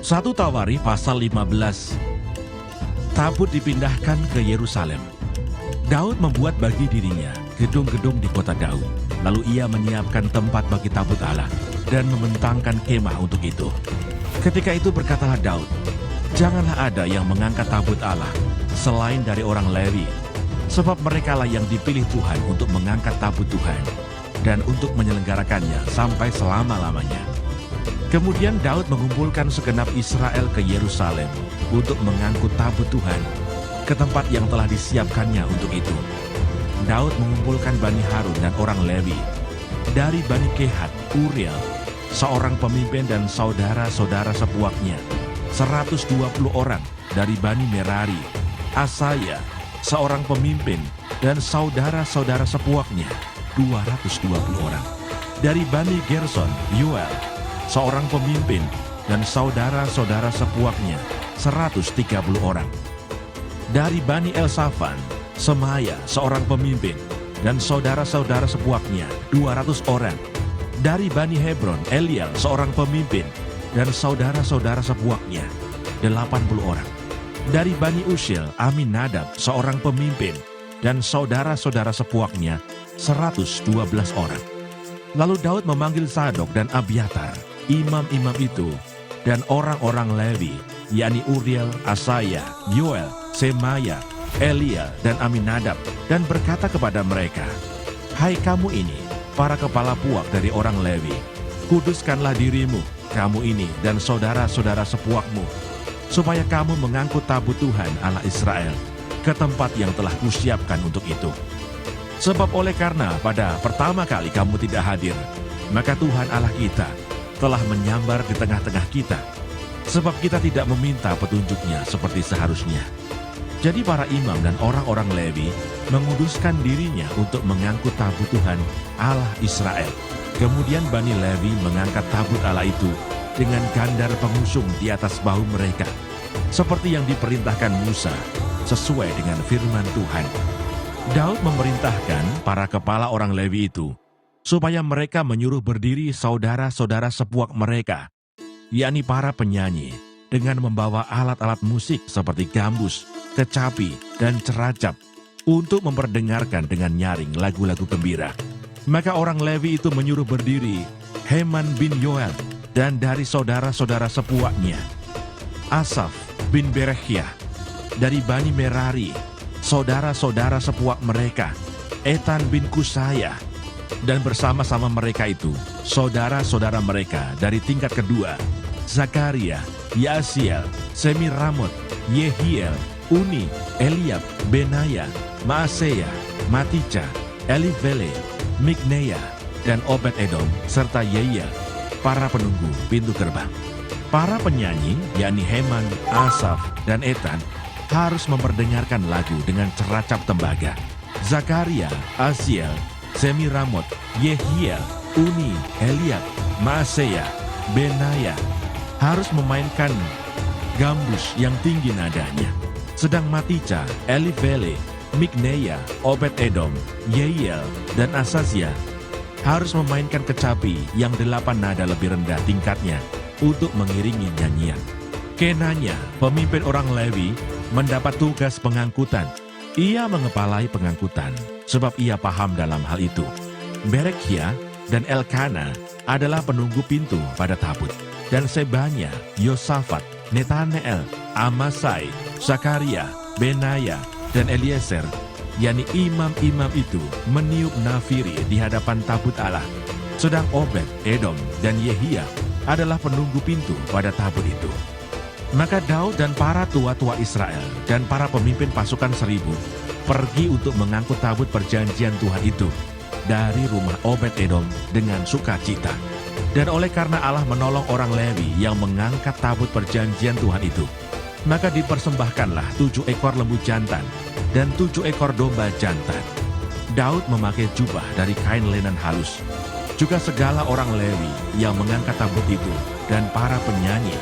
1 Tawari pasal 15. Tabut dipindahkan ke Yerusalem. Daud membuat bagi dirinya gedung-gedung di kota Daud. Lalu ia menyiapkan tempat bagi tabut Allah dan membentangkan kemah untuk itu. Ketika itu berkatalah Daud, "Janganlah ada yang mengangkat tabut Allah selain dari orang Lewi, sebab merekalah yang dipilih Tuhan untuk mengangkat tabut Tuhan dan untuk menyelenggarakannya sampai selama-lamanya." Kemudian Daud mengumpulkan segenap Israel ke Yerusalem untuk mengangkut tabut Tuhan ke tempat yang telah disiapkannya untuk itu. Daud mengumpulkan Bani Harun dan orang Lewi, dari Bani Kehat, Uriel, seorang pemimpin dan saudara-saudara sepuaknya, 120 orang dari Bani Merari, Asaya, seorang pemimpin dan saudara-saudara sepuaknya, 220 orang. Dari Bani Gerson, Yoel, seorang pemimpin dan saudara-saudara sepuaknya, 130 orang. Dari Bani Elsafan, Semaya, seorang pemimpin, dan saudara-saudara sepuaknya, 200 orang. Dari Bani Hebron, Eliel, seorang pemimpin, dan saudara-saudara sepuaknya, 80 orang. Dari Bani Usiel, Aminadab, seorang pemimpin, dan saudara-saudara sepuaknya, 112 orang. Lalu Daud memanggil Sadok dan Abiatar, imam-imam itu, dan orang-orang Lewi, yakni Uriel, Asaya, Yoel, Semaya, Eliel, dan Aminadab, dan berkata kepada mereka, "Hai kamu ini, para kepala puak dari orang Lewi, kuduskanlah dirimu, kamu ini dan saudara-saudara sepuakmu, supaya kamu mengangkut tabut Tuhan Allah Israel ke tempat yang telah kusiapkan untuk itu. Sebab oleh karena pada pertama kali kamu tidak hadir, maka Tuhan Allah kita telah menyambar di tengah-tengah kita, sebab kita tidak meminta petunjuknya seperti seharusnya." Jadi para imam dan orang-orang Lewi menguduskan dirinya untuk mengangkut tabut Tuhan Allah Israel. Kemudian Bani Lewi mengangkat tabut Allah itu dengan gandar pengusung di atas bahu mereka, seperti yang diperintahkan Musa sesuai dengan firman Tuhan. Daud memerintahkan para kepala orang Lewi itu supaya mereka menyuruh berdiri saudara-saudara sepuak mereka, yakni para penyanyi, dengan membawa alat-alat musik seperti gambus, kecapi, dan ceracap untuk memperdengarkan dengan nyaring lagu-lagu gembira. Maka orang Lewi itu menyuruh berdiri Heman bin Yoel dan dari saudara-saudara sepuaknya, Asaf bin Berechiah, dari Bani Merari, saudara-saudara sepuak mereka, Etan bin Kusaya, dan bersama-sama mereka itu saudara-saudara mereka dari tingkat kedua, Zakaria, Yaasiel, Semiramot, Yehiel, Uni, Eliab, Benaya, Maaseya, Matica, Elivele, Mikneya, dan Obed-Edom, serta Yehiel, para penunggu pintu gerbang. Para penyanyi, yakni Heman, Asaf, dan Etan, harus memperdengarkan lagu dengan ceracap tembaga. Zakaria, Asiel, Semiramot, Yehiel, Uni, Eliab, Maaseya, Benaya harus memainkan gambus yang tinggi nadanya. Sedang Matica, Elivele, Mikneya, Obed-Edom, Yehiel, dan Asasya harus memainkan kecapi yang 8 nada lebih rendah tingkatnya untuk mengiringi nyanyian. Kenanya, pemimpin orang Lewi, mendapat tugas pengangkutan. Ia mengepalai pengangkutan, sebab ia paham dalam hal itu. Berechiah dan Elkana adalah penunggu pintu pada tabut, dan Sebanya, Yosafat, Netaneel, Amasai, Zakaria, Benaya, dan Eliezer, yakni imam-imam itu meniup nafiri di hadapan tabut Allah. Sedang Obed, Edom, dan Yehiel adalah penunggu pintu pada tabut itu. Maka Daud dan para tua-tua Israel dan para pemimpin pasukan 1000 pergi untuk mengangkut tabut perjanjian Tuhan itu dari rumah Obed-Edom dengan sukacita. Dan oleh karena Allah menolong orang Lewi yang mengangkat tabut perjanjian Tuhan itu, maka dipersembahkanlah 7 ekor lembu jantan dan 7 ekor domba jantan. Daud memakai jubah dari kain lenan halus. Juga segala orang Lewi yang mengangkat tabut itu, dan para penyanyi,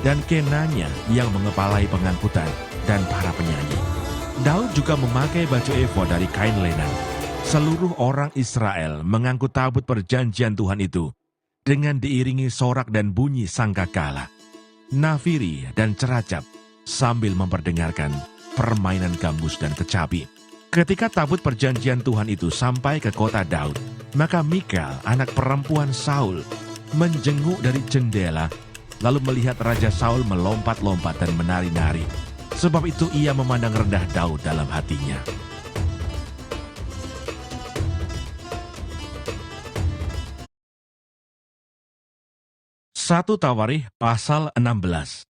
dan Kenanya yang mengepalai pengangkutan, dan para penyanyi. Daud juga memakai baju efod dari kain lenan. Seluruh orang Israel mengangkut tabut perjanjian Tuhan itu dengan diiringi sorak dan bunyi sangkakala. nafiri, dan ceracap sambil memperdengarkan permainan gambus dan kecapi. Ketika tabut perjanjian Tuhan itu sampai ke kota Daud, maka Mikal, anak perempuan Saul, menjenguk dari jendela, lalu melihat Raja Saul melompat-lompat dan menari-nari. Sebab itu ia memandang rendah Daud dalam hatinya. Satu Tawarikh pasal 16.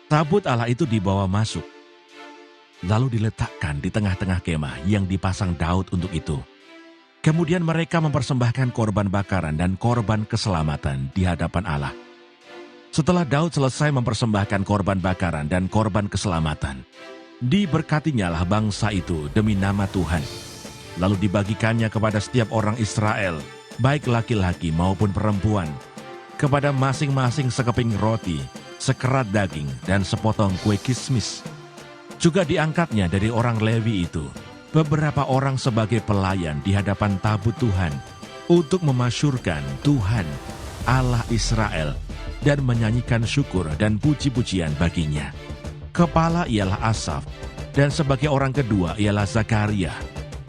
Tabut Allah itu dibawa masuk, lalu diletakkan di tengah-tengah kemah yang dipasang Daud untuk itu. Kemudian mereka mempersembahkan korban bakaran dan korban keselamatan di hadapan Allah. Setelah Daud selesai mempersembahkan korban bakaran dan korban keselamatan, diberkatinyalah bangsa itu demi nama Tuhan. Lalu dibagikannya kepada setiap orang Israel, baik laki-laki maupun perempuan, kepada masing-masing sekeping roti, sekerat daging, dan sepotong kue kismis. Juga diangkatnya dari orang Lewi itu beberapa orang sebagai pelayan di hadapan tabut Tuhan untuk memasyurkan Tuhan, Allah Israel, dan menyanyikan syukur dan puji-pujian baginya. Kepala ialah Asaf, dan sebagai orang kedua ialah Zakaria,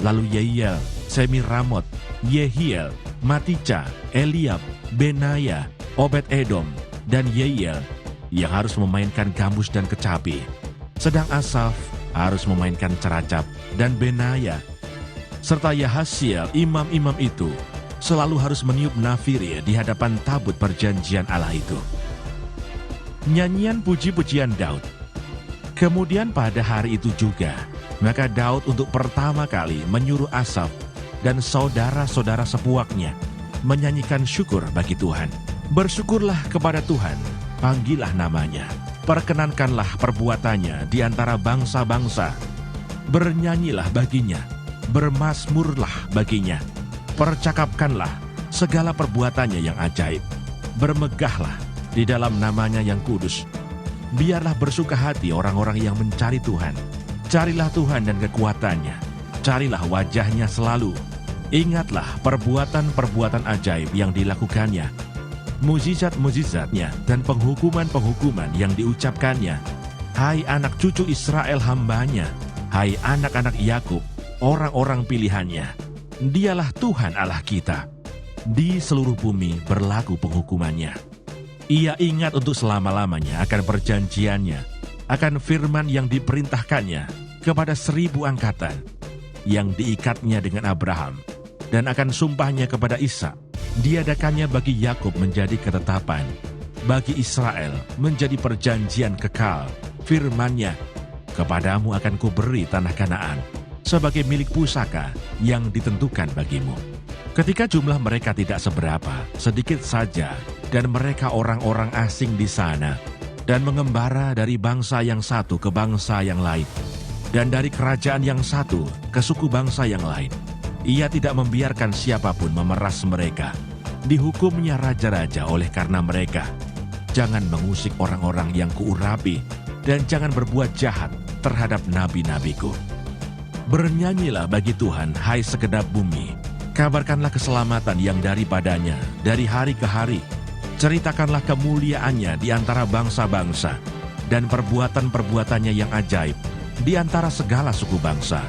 lalu Yeiel, Semiramot, Yehiel, Matica, Eliab, Benaya, Obed-Edom, dan Yeiel yang harus memainkan gambus dan kecapi. Sedang Asaf harus memainkan ceracap dan Benaya. Serta Yahasiel, imam-imam itu, selalu harus meniup nafiri di hadapan tabut perjanjian Allah itu. Nyanyian puji-pujian Daud. Kemudian pada hari itu juga, maka Daud untuk pertama kali menyuruh Asaf dan saudara-saudara sepuaknya menyanyikan syukur bagi Tuhan. Bersyukurlah kepada Tuhan, panggillah namanya, perkenankanlah perbuatannya di antara bangsa-bangsa. Bernyanyilah baginya, bermazmurlah baginya, percakapkanlah segala perbuatannya yang ajaib. Bermegahlah di dalam namanya yang kudus. Biarlah bersuka hati orang-orang yang mencari Tuhan. Carilah Tuhan dan kekuatannya, carilah wajahnya selalu. Ingatlah perbuatan-perbuatan ajaib yang dilakukannya, mukjizat-mukjizatnya dan penghukuman-penghukuman yang diucapkannya. Hai anak cucu Israel hambanya, hai anak-anak Yakub, orang-orang pilihannya. Dialah Tuhan Allah kita. Di seluruh bumi berlaku penghukumannya. Ia ingat untuk selama-lamanya akan perjanjiannya, akan firman yang diperintahkannya kepada 1000 angkatan, yang diikatnya dengan Abraham, dan akan sumpahnya kepada Ishak. Diadakannya bagi Yakub menjadi ketetapan, bagi Israel menjadi perjanjian kekal. Firman-Nya, kepadamu akan kuberi tanah Kanaan sebagai milik pusaka yang ditentukan bagimu. Ketika jumlah mereka tidak seberapa, sedikit saja, dan mereka orang-orang asing di sana, dan mengembara dari bangsa yang satu ke bangsa yang lain, dan dari kerajaan yang satu ke suku bangsa yang lain, ia tidak membiarkan siapapun memeras mereka. Dihukumnya raja-raja oleh karena mereka. Jangan mengusik orang-orang yang kuurapi, dan jangan berbuat jahat terhadap nabi-nabiku. Bernyanyilah bagi Tuhan, hai segenap bumi. Kabarkanlah keselamatan yang daripadanya dari hari ke hari. Ceritakanlah kemuliaannya di antara bangsa-bangsa, dan perbuatan-perbuatannya yang ajaib di antara segala suku bangsa.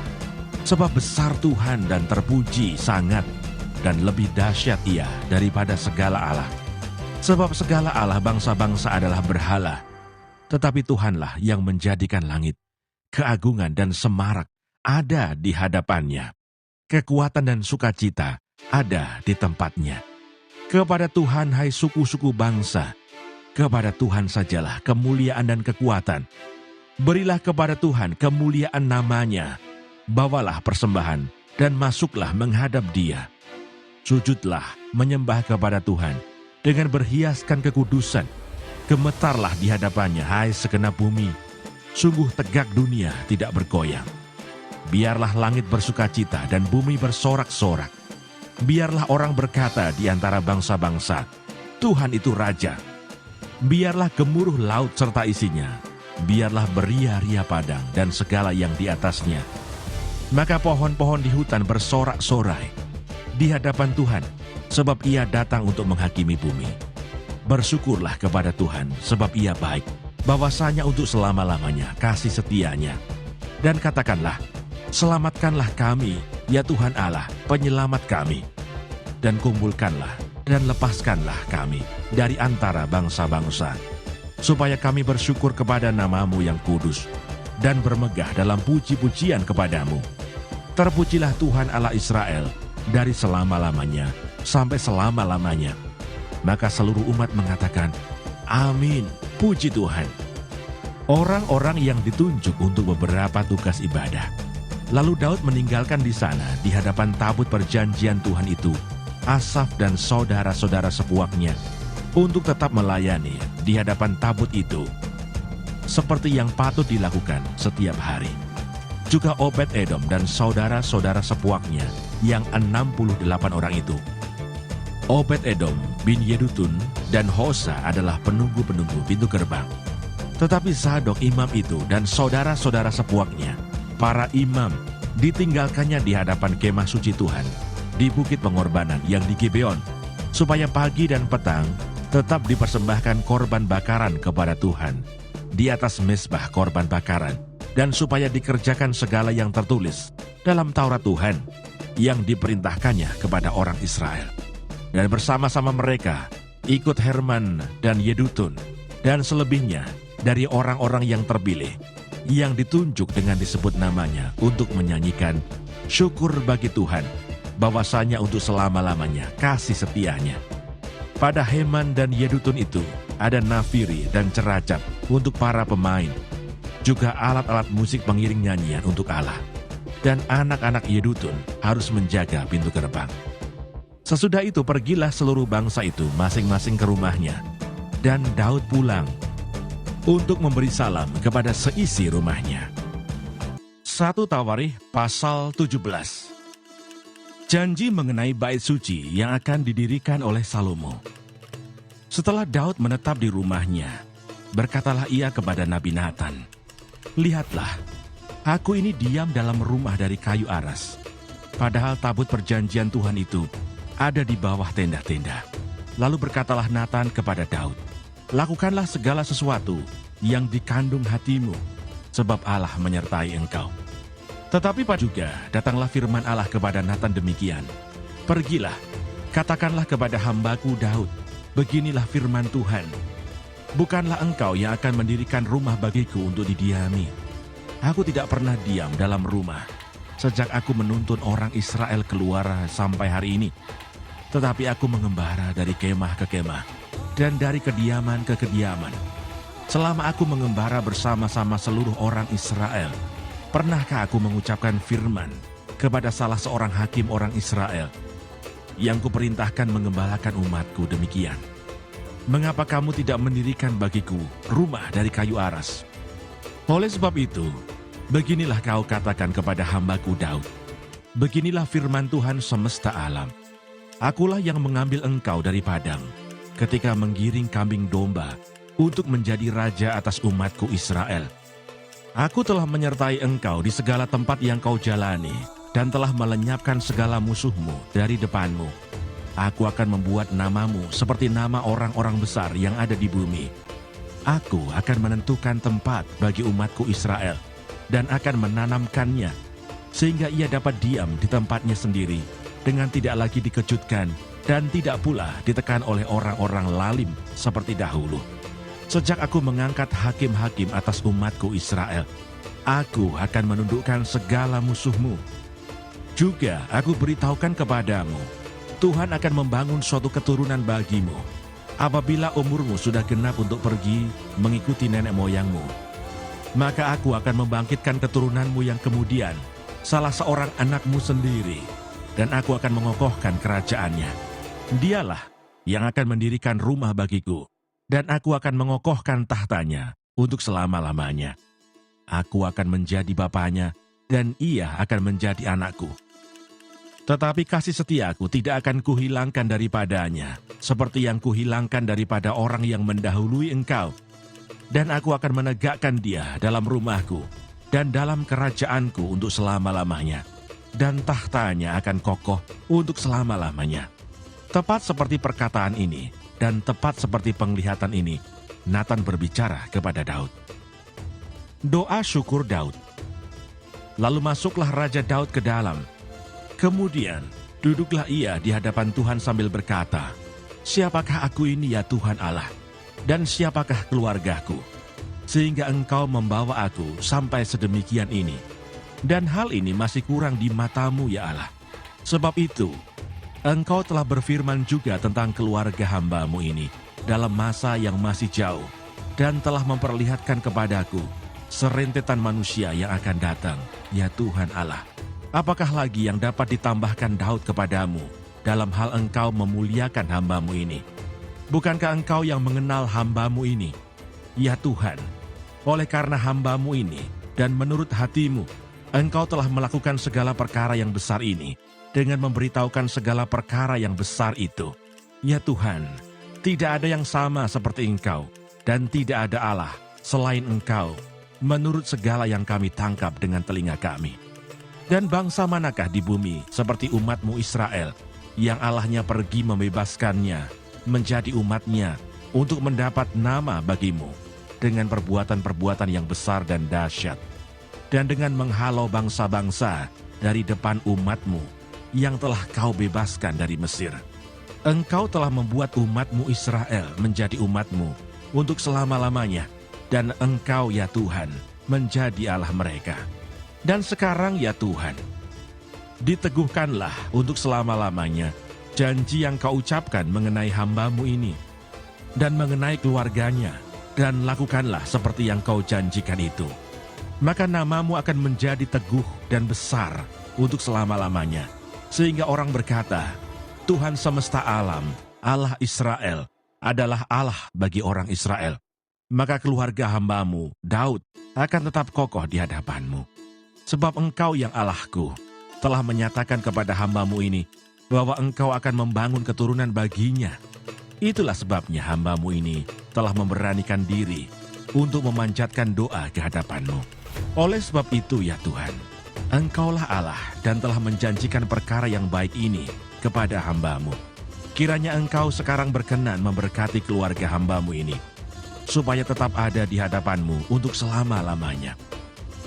Sebab besar Tuhan dan terpuji sangat, dan lebih dahsyat Ia daripada segala Allah. Sebab segala Allah bangsa-bangsa adalah berhala, tetapi Tuhanlah yang menjadikan langit. Keagungan dan semarak ada di hadapannya. Kekuatan dan sukacita ada di tempatnya. Kepada Tuhan hai suku-suku bangsa, kepada Tuhan sajalah kemuliaan dan kekuatan. Berilah kepada Tuhan kemuliaan namanya. Bawalah persembahan dan masuklah menghadap Dia. Sujudlah menyembah kepada Tuhan dengan berhiaskan kekudusan. Gemetarlah di hadapannya hai segenap bumi. Sungguh tegak dunia tidak bergoyang. Biarlah langit bersukacita dan bumi bersorak-sorak. Biarlah orang berkata di antara bangsa-bangsa, Tuhan itu Raja. Biarlah gemuruh laut serta isinya. Biarlah beria-ria padang dan segala yang di atasnya. Maka pohon-pohon di hutan bersorak-sorai di hadapan Tuhan, sebab Ia datang untuk menghakimi bumi. Bersyukurlah kepada Tuhan, sebab Ia baik, bahwasanya untuk selama-lamanya kasih setianya. Dan katakanlah, selamatkanlah kami, ya Tuhan Allah, penyelamat kami. Dan kumpulkanlah dan lepaskanlah kami dari antara bangsa-bangsa, supaya kami bersyukur kepada nama-Mu yang kudus, dan bermegah dalam puji-pujian kepadamu. Terpujilah Tuhan Allah Israel, dari selama-lamanya sampai selama-lamanya. Maka seluruh umat mengatakan, Amin, puji Tuhan. Orang-orang yang ditunjuk untuk beberapa tugas ibadah. Lalu Daud meninggalkan di sana, di hadapan tabut perjanjian Tuhan itu, Asaf dan saudara-saudara sepuaknya, untuk tetap melayani di hadapan tabut itu, seperti yang patut dilakukan setiap hari. Juga Obed-Edom dan saudara-saudara sepuaknya, yang 68 orang itu. Obed-Edom bin Yedutun dan Hosa adalah penunggu-penunggu pintu gerbang. Tetapi Zadok imam itu dan saudara-saudara sepuaknya, para imam, ditinggalkannya di hadapan kemah suci Tuhan, di bukit pengorbanan yang di Gibeon, supaya pagi dan petang tetap dipersembahkan korban bakaran kepada Tuhan, di atas mezbah korban bakaran, dan supaya dikerjakan segala yang tertulis dalam Taurat Tuhan, yang diperintahkannya kepada orang Israel. Dan bersama-sama mereka ikut Herman dan Yedutun dan selebihnya dari orang-orang yang terpilih, yang ditunjuk dengan disebut namanya untuk menyanyikan syukur bagi Tuhan, bahwasanya untuk selama-lamanya kasih setianya. Pada Heman dan Yedutun itu ada nafiri dan ceracap untuk para pemain, juga alat-alat musik pengiring nyanyian untuk Allah. Dan anak-anak Yedutun harus menjaga pintu gerbang. Sesudah itu pergilah seluruh bangsa itu masing-masing ke rumahnya, dan Daud pulang untuk memberi salam kepada seisi rumahnya. 1 Tawarikh pasal 17. Janji mengenai bait suci yang akan didirikan oleh Salomo. Setelah Daud menetap di rumahnya, berkatalah ia kepada Nabi Natan, "Lihatlah, aku ini diam dalam rumah dari kayu aras, padahal tabut perjanjian Tuhan itu ada di bawah tenda-tenda." Lalu berkatalah Natan kepada Daud, "Lakukanlah segala sesuatu yang dikandung hatimu, sebab Allah menyertai engkau." Tetapi juga datanglah firman Allah kepada Natan demikian, "Pergilah, katakanlah kepada hambaku Daud, beginilah firman Tuhan, bukanlah engkau yang akan mendirikan rumah bagiku untuk didiami. Aku tidak pernah diam dalam rumah, sejak aku menuntun orang Israel keluar sampai hari ini. Tetapi aku mengembara dari kemah ke kemah, dan dari kediaman ke kediaman. Selama aku mengembara bersama-sama seluruh orang Israel, pernahkah aku mengucapkan firman kepada salah seorang hakim orang Israel, yang kuperintahkan mengembalakan umatku demikian? Mengapa kamu tidak mendirikan bagiku rumah dari kayu aras? Oleh sebab itu, beginilah kau katakan kepada hambaku Daud, beginilah firman Tuhan semesta alam. Akulah yang mengambil engkau dari padang, ketika menggiring kambing domba, untuk menjadi raja atas umatku Israel. Aku telah menyertai engkau di segala tempat yang kau jalani, dan telah melenyapkan segala musuhmu dari depanmu. Aku akan membuat namamu seperti nama orang-orang besar yang ada di bumi. Aku akan menentukan tempat bagi umatku Israel, dan akan menanamkannya, sehingga ia dapat diam di tempatnya sendiri, dengan tidak lagi dikejutkan, dan tidak pula ditekan oleh orang-orang lalim seperti dahulu. Sejak aku mengangkat hakim-hakim atas umatku Israel, aku akan menundukkan segala musuhmu. Juga aku beritahukan kepadamu, Tuhan akan membangun suatu keturunan bagimu, apabila umurmu sudah genap untuk pergi mengikuti nenek moyangmu. Maka aku akan membangkitkan keturunanmu yang kemudian, salah seorang anakmu sendiri, dan aku akan mengokohkan kerajaannya. Dialah yang akan mendirikan rumah bagiku, dan aku akan mengokohkan tahtanya untuk selama-lamanya. Aku akan menjadi bapaknya, dan ia akan menjadi anakku. Tetapi kasih setiaku tidak akan kuhilangkan daripadanya, seperti yang kuhilangkan daripada orang yang mendahului engkau. Dan aku akan menegakkan dia dalam rumahku, dan dalam kerajaanku untuk selama-lamanya. Dan tahtanya akan kokoh untuk selama-lamanya. Tepat seperti perkataan ini, Dan tepat seperti penglihatan ini, Nathan berbicara kepada Daud. Doa syukur Daud. Lalu masuklah Raja Daud ke dalam. Kemudian duduklah ia di hadapan Tuhan sambil berkata, "Siapakah aku ini ya Tuhan Allah? Dan siapakah keluargaku? Sehingga Engkau membawa aku sampai sedemikian ini. Dan hal ini masih kurang di mata-Mu ya Allah. Sebab itu, Engkau telah berfirman juga tentang keluarga hamba-Mu ini dalam masa yang masih jauh, dan telah memperlihatkan kepadaku serentetan manusia yang akan datang, ya Tuhan Allah. Apakah lagi yang dapat ditambahkan Daud kepadamu dalam hal Engkau memuliakan hamba-Mu ini? Bukankah Engkau yang mengenal hamba-Mu ini, ya Tuhan? Oleh karena hamba-Mu ini dan menurut hati-Mu, Engkau telah melakukan segala perkara yang besar ini dengan memberitahukan segala perkara yang besar itu. Ya Tuhan, tidak ada yang sama seperti Engkau, dan tidak ada Allah selain Engkau, menurut segala yang kami tangkap dengan telinga kami. Dan bangsa manakah di bumi seperti umat-Mu Israel, yang Allahnya pergi membebaskannya, menjadi umat-Nya, untuk mendapat nama bagi-Mu, dengan perbuatan-perbuatan yang besar dan dahsyat, dan dengan menghalau bangsa-bangsa dari depan umat-Mu, yang telah Kau bebaskan dari Mesir. Engkau telah membuat umat-Mu Israel menjadi umat-Mu untuk selama-lamanya, dan Engkau ya Tuhan menjadi Allah mereka. Dan sekarang ya Tuhan, diteguhkanlah untuk selama-lamanya janji yang Kau ucapkan mengenai hamba-Mu ini, dan mengenai keluarganya, dan lakukanlah seperti yang Kau janjikan itu. Maka nama-Mu akan menjadi teguh dan besar untuk selama-lamanya, sehingga orang berkata, Tuhan semesta alam, Allah Israel, adalah Allah bagi orang Israel. Maka keluarga hamba-Mu, Daud, akan tetap kokoh di hadapan-Mu. Sebab Engkau yang Allahku, telah menyatakan kepada hamba-Mu ini, bahwa Engkau akan membangun keturunan baginya. Itulah sebabnya hamba-Mu ini telah memberanikan diri untuk memanjatkan doa ke hadapan-Mu. Oleh sebab itu ya Tuhan, Engkaulah Allah dan telah menjanjikan perkara yang baik ini kepada hamba-Mu. Kiranya Engkau sekarang berkenan memberkati keluarga hamba-Mu ini, supaya tetap ada di hadapan-Mu untuk selama-lamanya.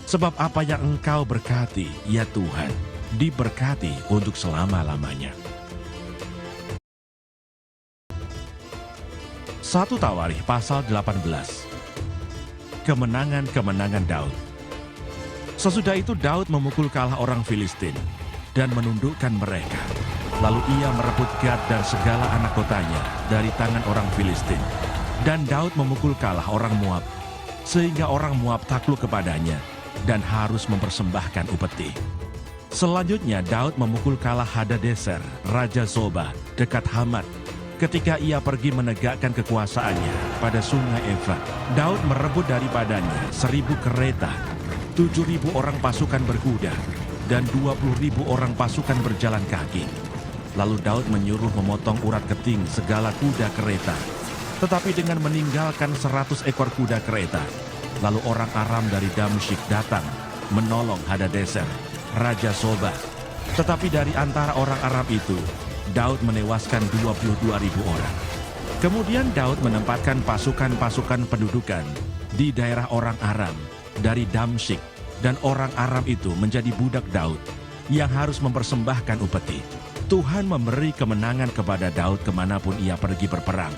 Sebab apa yang Engkau berkati, ya Tuhan, diberkati untuk selama-lamanya. 1 Tawarikh pasal 18. Kemenangan-kemenangan Daud. Sesudah itu Daud memukul kalah orang Filistin dan menundukkan mereka. Lalu ia merebut Gad dan segala anak kotanya dari tangan orang Filistin. Dan Daud memukul kalah orang Moab, sehingga orang Moab takluk kepadanya dan harus mempersembahkan upeti. Selanjutnya Daud memukul kalah Hadadeser, Raja Zoba, dekat Hamat, ketika ia pergi menegakkan kekuasaannya pada sungai Efrat. Daud merebut daripadanya 1.000 kereta, 7.000 orang pasukan berkuda, dan 20.000 orang pasukan berjalan kaki. Lalu Daud menyuruh memotong urat keting segala kuda kereta, tetapi dengan meninggalkan 100 ekor kuda kereta. Lalu orang Aram dari Damsyik datang menolong Hadadeser, Raja Zoba. Tetapi dari antara orang Aram itu, Daud menewaskan 22.000 orang. Kemudian Daud menempatkan pasukan-pasukan pendudukan di daerah orang Aram dari Damsyik, dan orang Aram itu menjadi budak Daud yang harus mempersembahkan upeti. Tuhan memberi kemenangan kepada Daud kemanapun ia pergi berperang.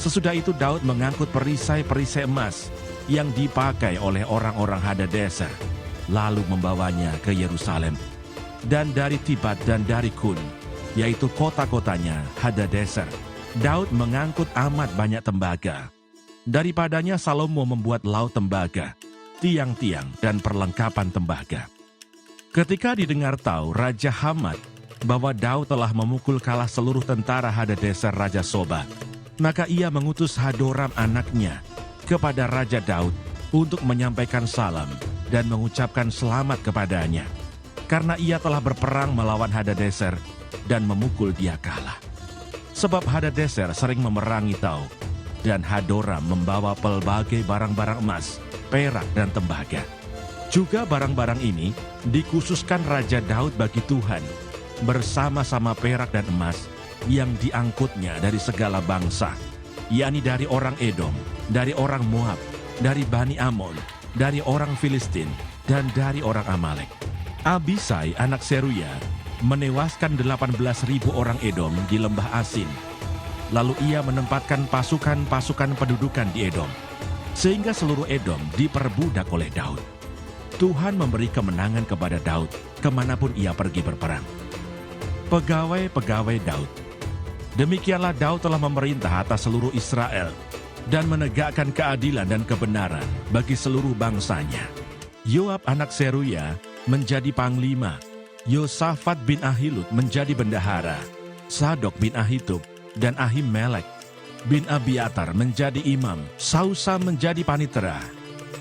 Sesudah itu Daud mengangkut perisai-perisai emas yang dipakai oleh orang-orang Hadadeser, lalu membawanya ke Yerusalem. Dan dari Tibat dan dari Kun, yaitu kota-kotanya Hadadeser, Daud mengangkut amat banyak tembaga. Daripadanya Salomo membuat laut tembaga, tiang-tiang dan perlengkapan tembaga. Ketika didengar tahu Raja Hamat bahwa Daud telah memukul kalah seluruh tentara Hadadeser Raja Zoba, maka ia mengutus Hadoram anaknya kepada Raja Daud untuk menyampaikan salam dan mengucapkan selamat kepadanya, karena ia telah berperang melawan Hadadeser dan memukul dia kalah. Sebab Hadadeser sering memerangi Daud, dan Hadoram membawa pelbagai barang-barang emas, perak, dan tembaga. Juga barang-barang ini dikhususkan Raja Daud bagi Tuhan, bersama-sama perak dan emas yang diangkutnya dari segala bangsa, yakni dari orang Edom, dari orang Moab, dari Bani Amon, dari orang Filistin, dan dari orang Amalek. Abisai anak Seruya menewaskan 18.000 orang Edom di lembah Asin. Lalu ia menempatkan pasukan-pasukan pendudukan di Edom, sehingga seluruh Edom diperbudak oleh Daud. Tuhan memberi kemenangan kepada Daud kemanapun ia pergi berperang. Pegawai-pegawai Daud. Demikianlah Daud telah memerintah atas seluruh Israel dan menegakkan keadilan dan kebenaran bagi seluruh bangsanya. Yoab anak Seruya menjadi panglima, Yosafat bin Ahilud menjadi bendahara, Sadok bin Ahitub dan Ahimelek bin Abiatar menjadi imam, Sausa menjadi panitera,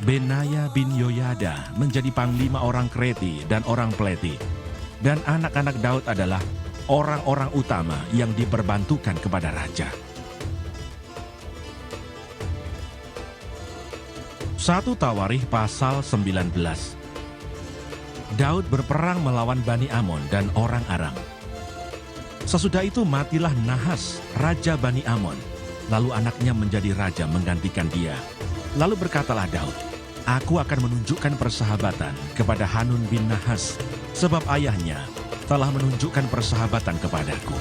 Benaya bin Yoyada menjadi panglima orang Kreti dan orang Pleti. Dan anak-anak Daud adalah orang-orang utama yang diperbantukan kepada raja. 1 Tawarikh pasal 19. Daud berperang melawan Bani Amon dan orang Aram. Sesudah itu matilah Nahas, raja Bani Amon. Lalu anaknya menjadi raja menggantikan dia. Lalu berkatalah Daud, "Aku akan menunjukkan persahabatan kepada Hanun bin Nahas, sebab ayahnya telah menunjukkan persahabatan kepadaku."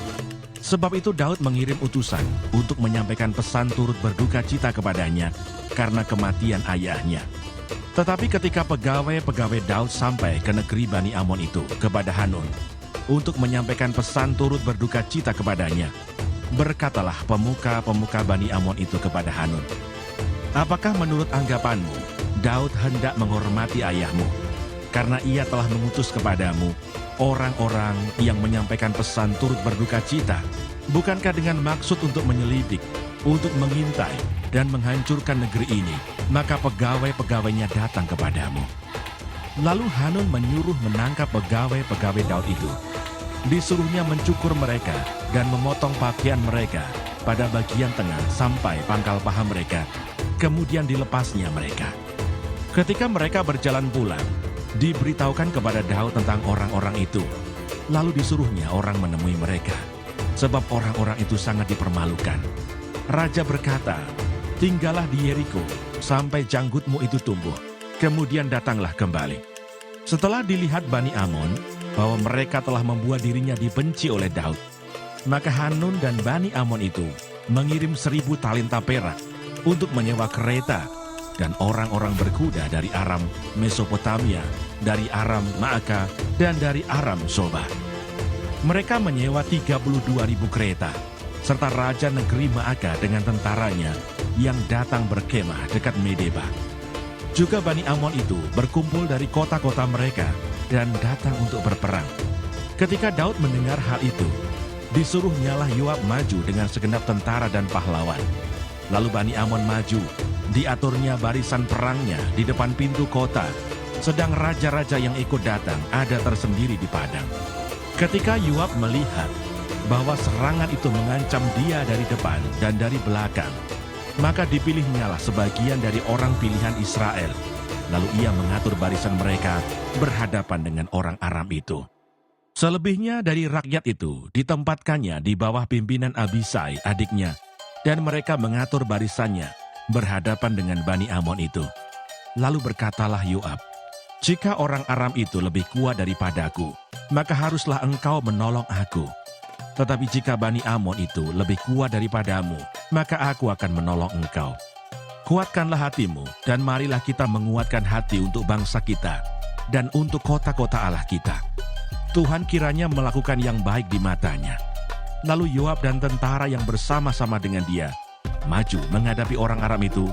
Sebab itu Daud mengirim utusan untuk menyampaikan pesan turut berduka cita kepadanya karena kematian ayahnya. Tetapi ketika pegawai-pegawai Daud sampai ke negeri Bani Amon itu kepada Hanun untuk menyampaikan pesan turut berduka cita kepadanya, berkatalah pemuka-pemuka Bani Amon itu kepada Hanun, "Apakah menurut anggapanmu Daud hendak menghormati ayahmu, karena ia telah mengutus kepadamu orang-orang yang menyampaikan pesan turut berduka cita? Bukankah dengan maksud untuk menyelidik, untuk mengintai dan menghancurkan negeri ini, maka pegawai-pegawainya datang kepadamu?" Lalu Hanun menyuruh menangkap pegawai-pegawai Daud itu. Disuruhnya mencukur mereka dan memotong pakaian mereka pada bagian tengah sampai pangkal paha mereka, kemudian dilepasnya mereka. Ketika mereka berjalan pulang, diberitahukan kepada Daud tentang orang-orang itu. Lalu disuruhnya orang menemui mereka, sebab orang-orang itu sangat dipermalukan. Raja berkata, "Tinggallah di Yeriko sampai janggutmu itu tumbuh, kemudian datanglah kembali." Setelah dilihat Bani Amon bahwa mereka telah membuat dirinya dibenci oleh Daud, maka Hanun dan Bani Amon itu mengirim 1.000 talenta perak untuk menyewa kereta dan orang-orang berkuda dari Aram Mesopotamia, dari Aram Maaka, dan dari Aram Soba. Mereka menyewa 32.000 kereta, serta raja negeri Maaka dengan tentaranya yang datang berkemah dekat Medeba. Juga Bani Amon itu berkumpul dari kota-kota mereka dan datang untuk berperang. Ketika Daud mendengar hal itu, disuruhnyalah Yoab maju dengan segenap tentara dan pahlawan. Lalu Bani Amon maju, diaturnya barisan perangnya di depan pintu kota, sedang raja-raja yang ikut datang ada tersendiri di padang. Ketika Yoab melihat bahwa serangan itu mengancam dia dari depan dan dari belakang, maka dipilihnyalah sebagian dari orang pilihan Israel. Lalu ia mengatur barisan mereka berhadapan dengan orang Aram itu. Selebihnya dari rakyat itu ditempatkannya di bawah pimpinan Abisai adiknya, dan mereka mengatur barisannya berhadapan dengan Bani Amon itu. Lalu berkatalah Yoab, "Jika orang Aram itu lebih kuat daripadaku, maka haruslah engkau menolong aku. Tetapi jika Bani Amon itu lebih kuat daripadamu, maka aku akan menolong engkau. Kuatkanlah hatimu, dan marilah kita menguatkan hati untuk bangsa kita, dan untuk kota-kota Allah kita. Tuhan kiranya melakukan yang baik di matanya." Lalu Yoab dan tentara yang bersama-sama dengan dia maju menghadapi orang Aram itu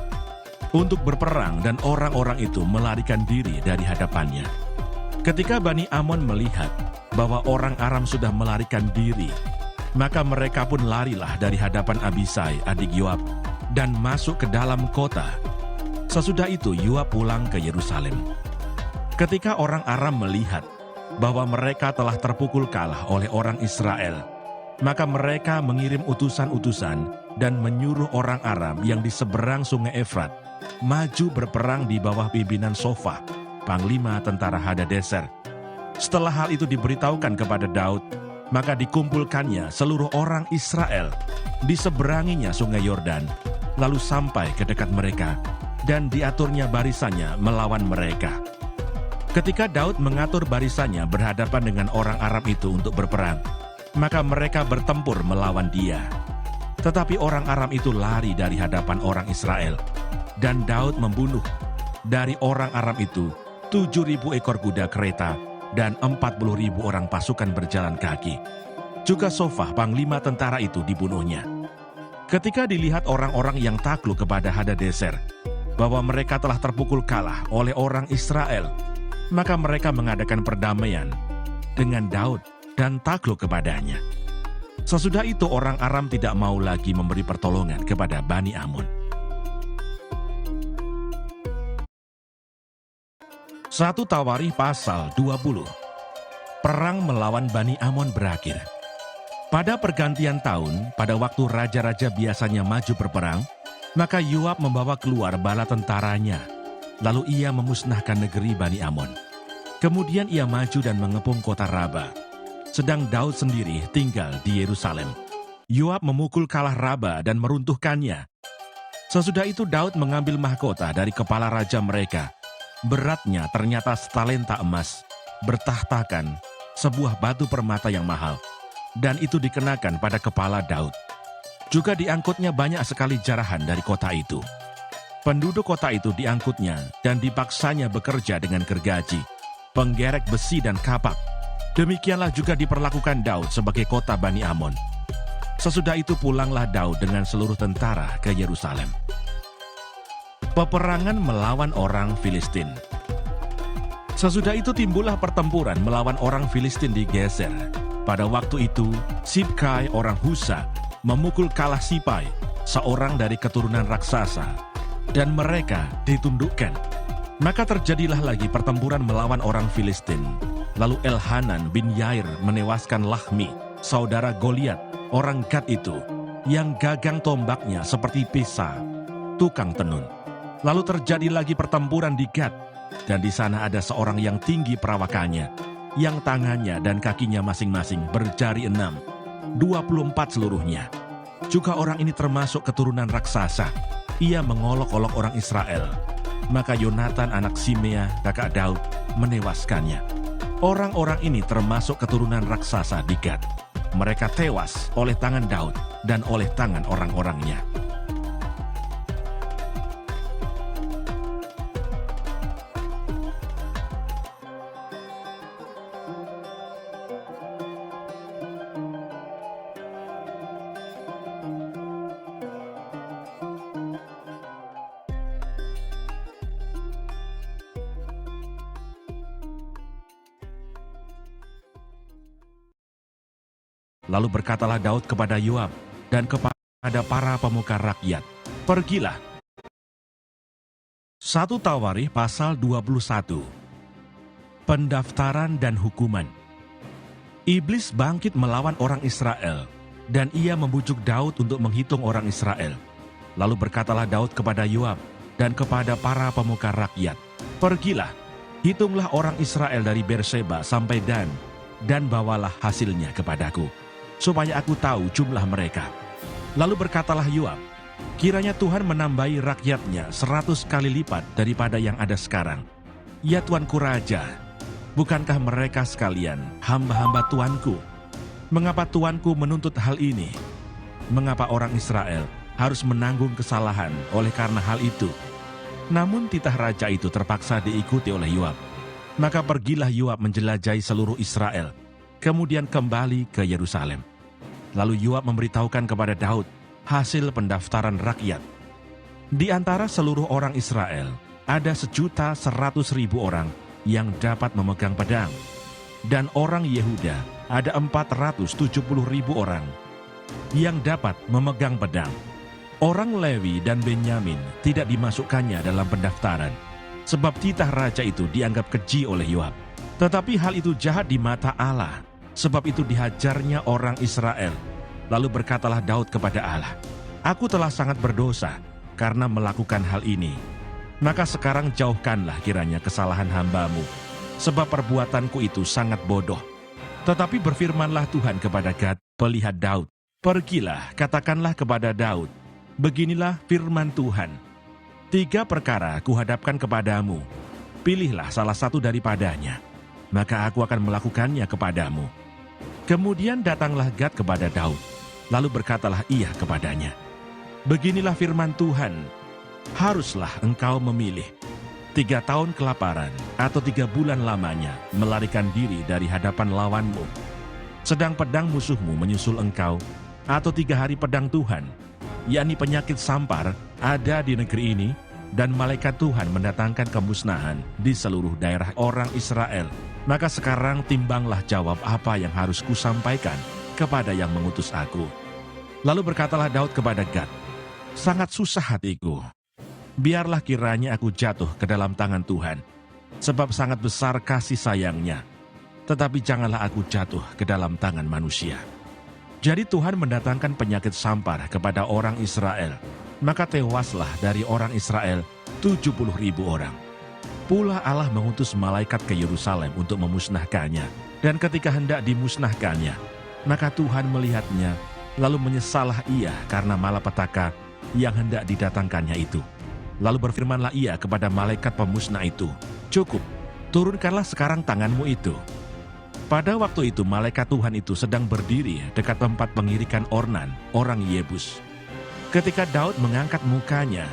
untuk berperang, dan orang-orang itu melarikan diri dari hadapannya. Ketika Bani Amon melihat bahwa orang Aram sudah melarikan diri, maka mereka pun larilah dari hadapan Abisai adik Yoab dan masuk ke dalam kota. Sesudah itu Yoab pulang ke Yerusalem. Ketika orang Aram melihat bahwa mereka telah terpukul kalah oleh orang Israel, maka mereka mengirim utusan-utusan dan menyuruh orang Aram yang di seberang sungai Efrat maju berperang di bawah pimpinan Sofa, panglima tentara Hadadeser. Setelah hal itu diberitahukan kepada Daud, Maka dikumpulkannya seluruh orang Israel di seberanginya sungai Yordan, lalu sampai ke dekat mereka, dan diaturnya barisannya melawan mereka. Ketika Daud mengatur barisannya berhadapan dengan orang Aram itu untuk berperang, maka mereka bertempur melawan dia. Tetapi orang Aram itu lari dari hadapan orang Israel, dan Daud membunuh dari orang Aram itu 7.000 ekor kuda kereta dan 40.000 orang pasukan berjalan kaki. Juga Sofah, panglima tentara itu, dibunuhnya. Ketika dilihat orang-orang yang takluk kepada Hadadezer bahwa mereka telah terpukul kalah oleh orang Israel, maka mereka mengadakan perdamaian dengan Daud dan takluk kepadanya. Sesudah itu orang Aram tidak mau lagi memberi pertolongan kepada Bani Amon. 1 Tawarikh pasal 20. Perang melawan Bani Amon berakhir. Pada pergantian tahun, pada waktu raja-raja biasanya maju berperang, maka Yoab membawa keluar bala tentaranya. Lalu ia memusnahkan negeri Bani Amon. Kemudian ia maju dan mengepung kota Raba. Sedang Daud sendiri tinggal di Yerusalem. Yoab memukul kalah Raba dan meruntuhkannya. Sesudah itu Daud mengambil mahkota dari kepala raja mereka. Beratnya ternyata setalenta emas, bertahtakan, sebuah batu permata yang mahal. Dan itu dikenakan pada kepala Daud. Juga diangkutnya banyak sekali jarahan dari kota itu. Penduduk kota itu diangkutnya dan dipaksanya bekerja dengan gergaji, penggerek besi dan kapak. Demikianlah juga diperlakukan Daud sebagai kota Bani Amon. Sesudah itu pulanglah Daud dengan seluruh tentara ke Yerusalem. Peperangan melawan orang Filistin. Sesudah itu timbullah pertempuran melawan orang Filistin di Geser. Pada waktu itu, Sibkai orang Husa memukul kalah Sipai, seorang dari keturunan raksasa, dan mereka ditundukkan. Maka terjadilah lagi pertempuran melawan orang Filistin. Lalu Elhanan bin Yair menewaskan Lahmi, saudara Goliat, orang Gad itu, yang gagang tombaknya seperti pisau, tukang tenun. Lalu terjadi lagi pertempuran di Gad, dan di sana ada seorang yang tinggi perawakannya, yang tangannya dan kakinya masing-masing berjari 6, 24 seluruhnya. Juga orang ini termasuk keturunan raksasa. Ia mengolok-olok orang Israel. Maka Yonatan anak Simea, kakak Daud, menewaskannya. Orang-orang ini termasuk keturunan raksasa di Gad. Mereka tewas oleh tangan Daud dan oleh tangan orang-orangnya. Lalu berkatalah Daud kepada Yoab dan kepada para pemuka rakyat, "Pergilah." 1 Tawarikh pasal 21. Pendaftaran dan hukuman. Iblis bangkit melawan orang Israel, dan ia membujuk Daud untuk menghitung orang Israel. Lalu berkatalah Daud kepada Yoab dan kepada para pemuka rakyat, "Pergilah, hitunglah orang Israel dari Berseba sampai dan bawalah hasilnya kepadaku, supaya aku tahu jumlah mereka." Lalu berkatalah Yoab, "Kiranya Tuhan menambahi rakyatnya 100 kali lipat daripada yang ada sekarang. Ya Tuanku Raja, bukankah mereka sekalian hamba-hamba Tuanku? Mengapa Tuanku menuntut hal ini? Mengapa orang Israel harus menanggung kesalahan oleh karena hal itu?" Namun titah raja itu terpaksa diikuti oleh Yoab. Maka pergilah Yoab menjelajahi seluruh Israel, kemudian kembali ke Yerusalem. Lalu Yoab memberitahukan kepada Daud hasil pendaftaran rakyat. Di antara seluruh orang Israel, ada 1.100.000 orang yang dapat memegang pedang. Dan orang Yehuda ada 470.000 orang yang dapat memegang pedang. Orang Lewi dan Benyamin tidak dimasukkannya dalam pendaftaran, sebab titah raja itu dianggap keji oleh Yoab. Tetapi hal itu jahat di mata Allah, sebab itu dihajarnya orang Israel. Lalu berkatalah Daud kepada Allah, "Aku telah sangat berdosa karena melakukan hal ini. Maka sekarang jauhkanlah kiranya kesalahan hambamu, sebab perbuatanku itu sangat bodoh." Tetapi berfirmanlah Tuhan kepada Gad, pelihat Daud, "Pergilah, katakanlah kepada Daud, beginilah firman Tuhan, 3 perkara kuhadapkan kepadamu, pilihlah salah satu daripadanya, maka aku akan melakukannya kepadamu." Kemudian datanglah Gad kepada Daud, lalu berkatalah ia kepadanya, "Beginilah firman Tuhan, haruslah engkau memilih 3 tahun kelaparan atau 3 bulan lamanya melarikan diri dari hadapan lawanmu, sedang pedang musuhmu menyusul engkau, atau 3 hari pedang Tuhan, yakni penyakit sampar, ada di negeri ini, dan malaikat Tuhan mendatangkan kemusnahan di seluruh daerah orang Israel. Maka sekarang timbanglah jawab apa yang harus kusampaikan kepada yang mengutus aku." Lalu berkatalah Daud kepada Gad, "Sangat susah hatiku. Biarlah kiranya aku jatuh ke dalam tangan Tuhan, sebab sangat besar kasih sayangnya. Tetapi janganlah aku jatuh ke dalam tangan manusia." Jadi Tuhan mendatangkan penyakit sampar kepada orang Israel, maka tewaslah dari orang Israel 70.000 orang. Pula Allah mengutus malaikat ke Yerusalem untuk memusnahkannya, dan ketika hendak dimusnahkannya, maka Tuhan melihatnya, lalu menyesallah ia karena malapetaka yang hendak didatangkannya itu. Lalu berfirmanlah ia kepada malaikat pemusnah itu, "Cukup, turunkanlah sekarang tanganmu itu." Pada waktu itu malaikat Tuhan itu sedang berdiri dekat tempat pengirikan Ornan, orang Yebus. Ketika Daud mengangkat mukanya,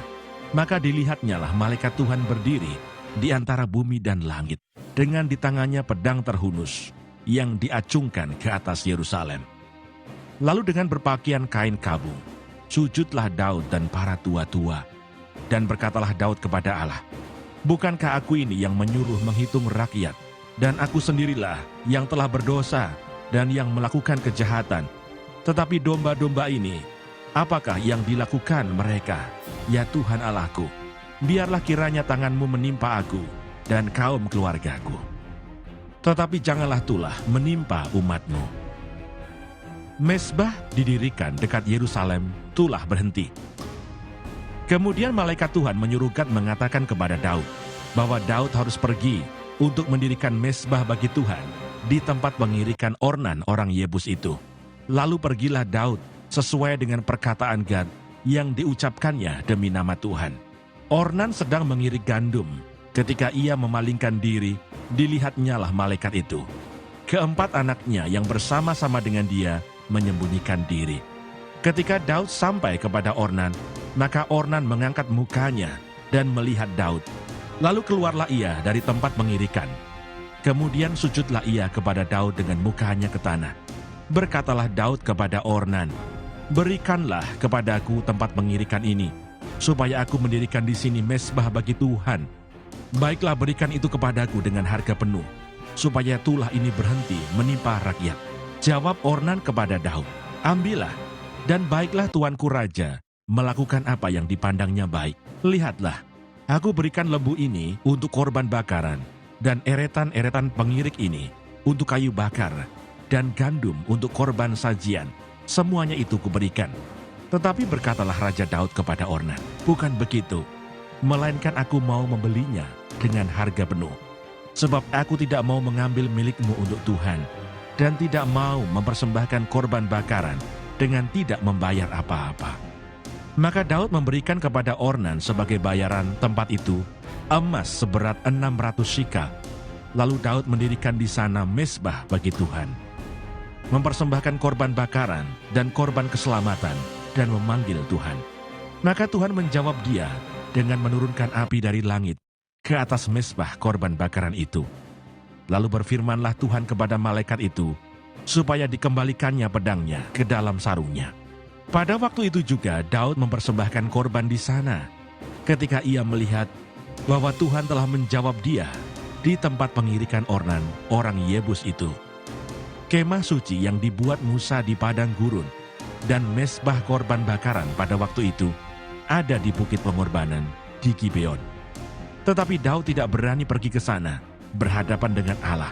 maka dilihatnyalah malaikat Tuhan berdiri di antara bumi dan langit, dengan di tangannya pedang terhunus yang diacungkan ke atas Yerusalem. Lalu dengan berpakaian kain kabung, sujudlah Daud dan para tua-tua. Dan berkatalah Daud kepada Allah, "Bukankah aku ini yang menyuruh menghitung rakyat, dan aku sendirilah yang telah berdosa dan yang melakukan kejahatan? Tetapi domba-domba ini, apakah yang dilakukan mereka? Ya Tuhan Allahku, biarlah kiranya tanganmu menimpa aku dan kaum keluargaku. Tetapi janganlah tulah menimpa umatmu." Mezbah didirikan dekat Yerusalem, tulah berhenti. Kemudian malaikat Tuhan menyuruh Gad mengatakan kepada Daud bahwa Daud harus pergi untuk mendirikan mezbah bagi Tuhan di tempat pengirikan Ornan orang Yebus itu. Lalu pergilah Daud sesuai dengan perkataan Gad yang diucapkannya demi nama Tuhan. Ornan sedang mengirik gandum. Ketika ia memalingkan diri, dilihatnyalah malaikat itu. 4 anaknya yang bersama-sama dengan dia menyembunyikan diri. Ketika Daud sampai kepada Ornan, maka Ornan mengangkat mukanya dan melihat Daud. Lalu keluarlah ia dari tempat pengirikan. Kemudian sujudlah ia kepada Daud dengan mukanya ke tanah. Berkatalah Daud kepada Ornan, "Berikanlah kepadaku tempat pengirikan ini, supaya aku mendirikan di sini mezbah bagi Tuhan. Baiklah, berikan itu kepadaku dengan harga penuh, supaya tulah ini berhenti menimpa rakyat." Jawab Ornan kepada Daud, "Ambillah, dan baiklah tuanku raja melakukan apa yang dipandangnya baik. Lihatlah, aku berikan lembu ini untuk korban bakaran, dan eretan-eretan pengirik ini untuk kayu bakar, dan gandum untuk korban sajian. Semuanya itu kuberikan." Tetapi berkatalah Raja Daud kepada Ornan, "Bukan begitu, melainkan aku mau membelinya dengan harga penuh. Sebab aku tidak mau mengambil milikmu untuk Tuhan, dan tidak mau mempersembahkan korban bakaran dengan tidak membayar apa-apa." Maka Daud memberikan kepada Ornan sebagai bayaran tempat itu emas seberat 600 shikal. Lalu Daud mendirikan di sana mezbah bagi Tuhan, mempersembahkan korban bakaran dan korban keselamatan, dan memanggil Tuhan. Maka Tuhan menjawab dia dengan menurunkan api dari langit ke atas mezbah korban bakaran itu. Lalu berfirmanlah Tuhan kepada malaikat itu, supaya dikembalikannya pedangnya ke dalam sarungnya. Pada waktu itu juga Daud mempersembahkan korban di sana, ketika ia melihat bahwa Tuhan telah menjawab dia di tempat pengirikan Ornan, orang Yebus itu. Kemah suci yang dibuat Musa di padang gurun dan mezbah korban bakaran pada waktu itu ada di bukit pengorbanan di Gibeon. Tetapi Daud tidak berani pergi ke sana berhadapan dengan Allah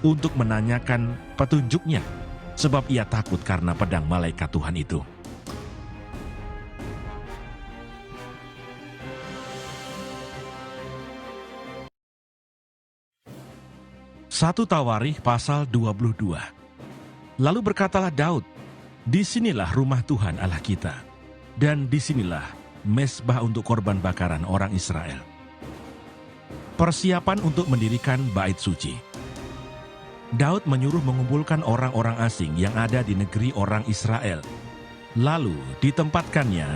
untuk menanyakan petunjuknya, sebab ia takut karena pedang malaikat Tuhan itu. 1 Tawarikh pasal 22. Lalu berkatalah Daud, "Disinilah rumah Tuhan Allah kita, dan disinilah mezbah untuk korban bakaran orang Israel." Persiapan untuk mendirikan bait suci. Daud menyuruh mengumpulkan orang-orang asing yang ada di negeri orang Israel. Lalu ditempatkannya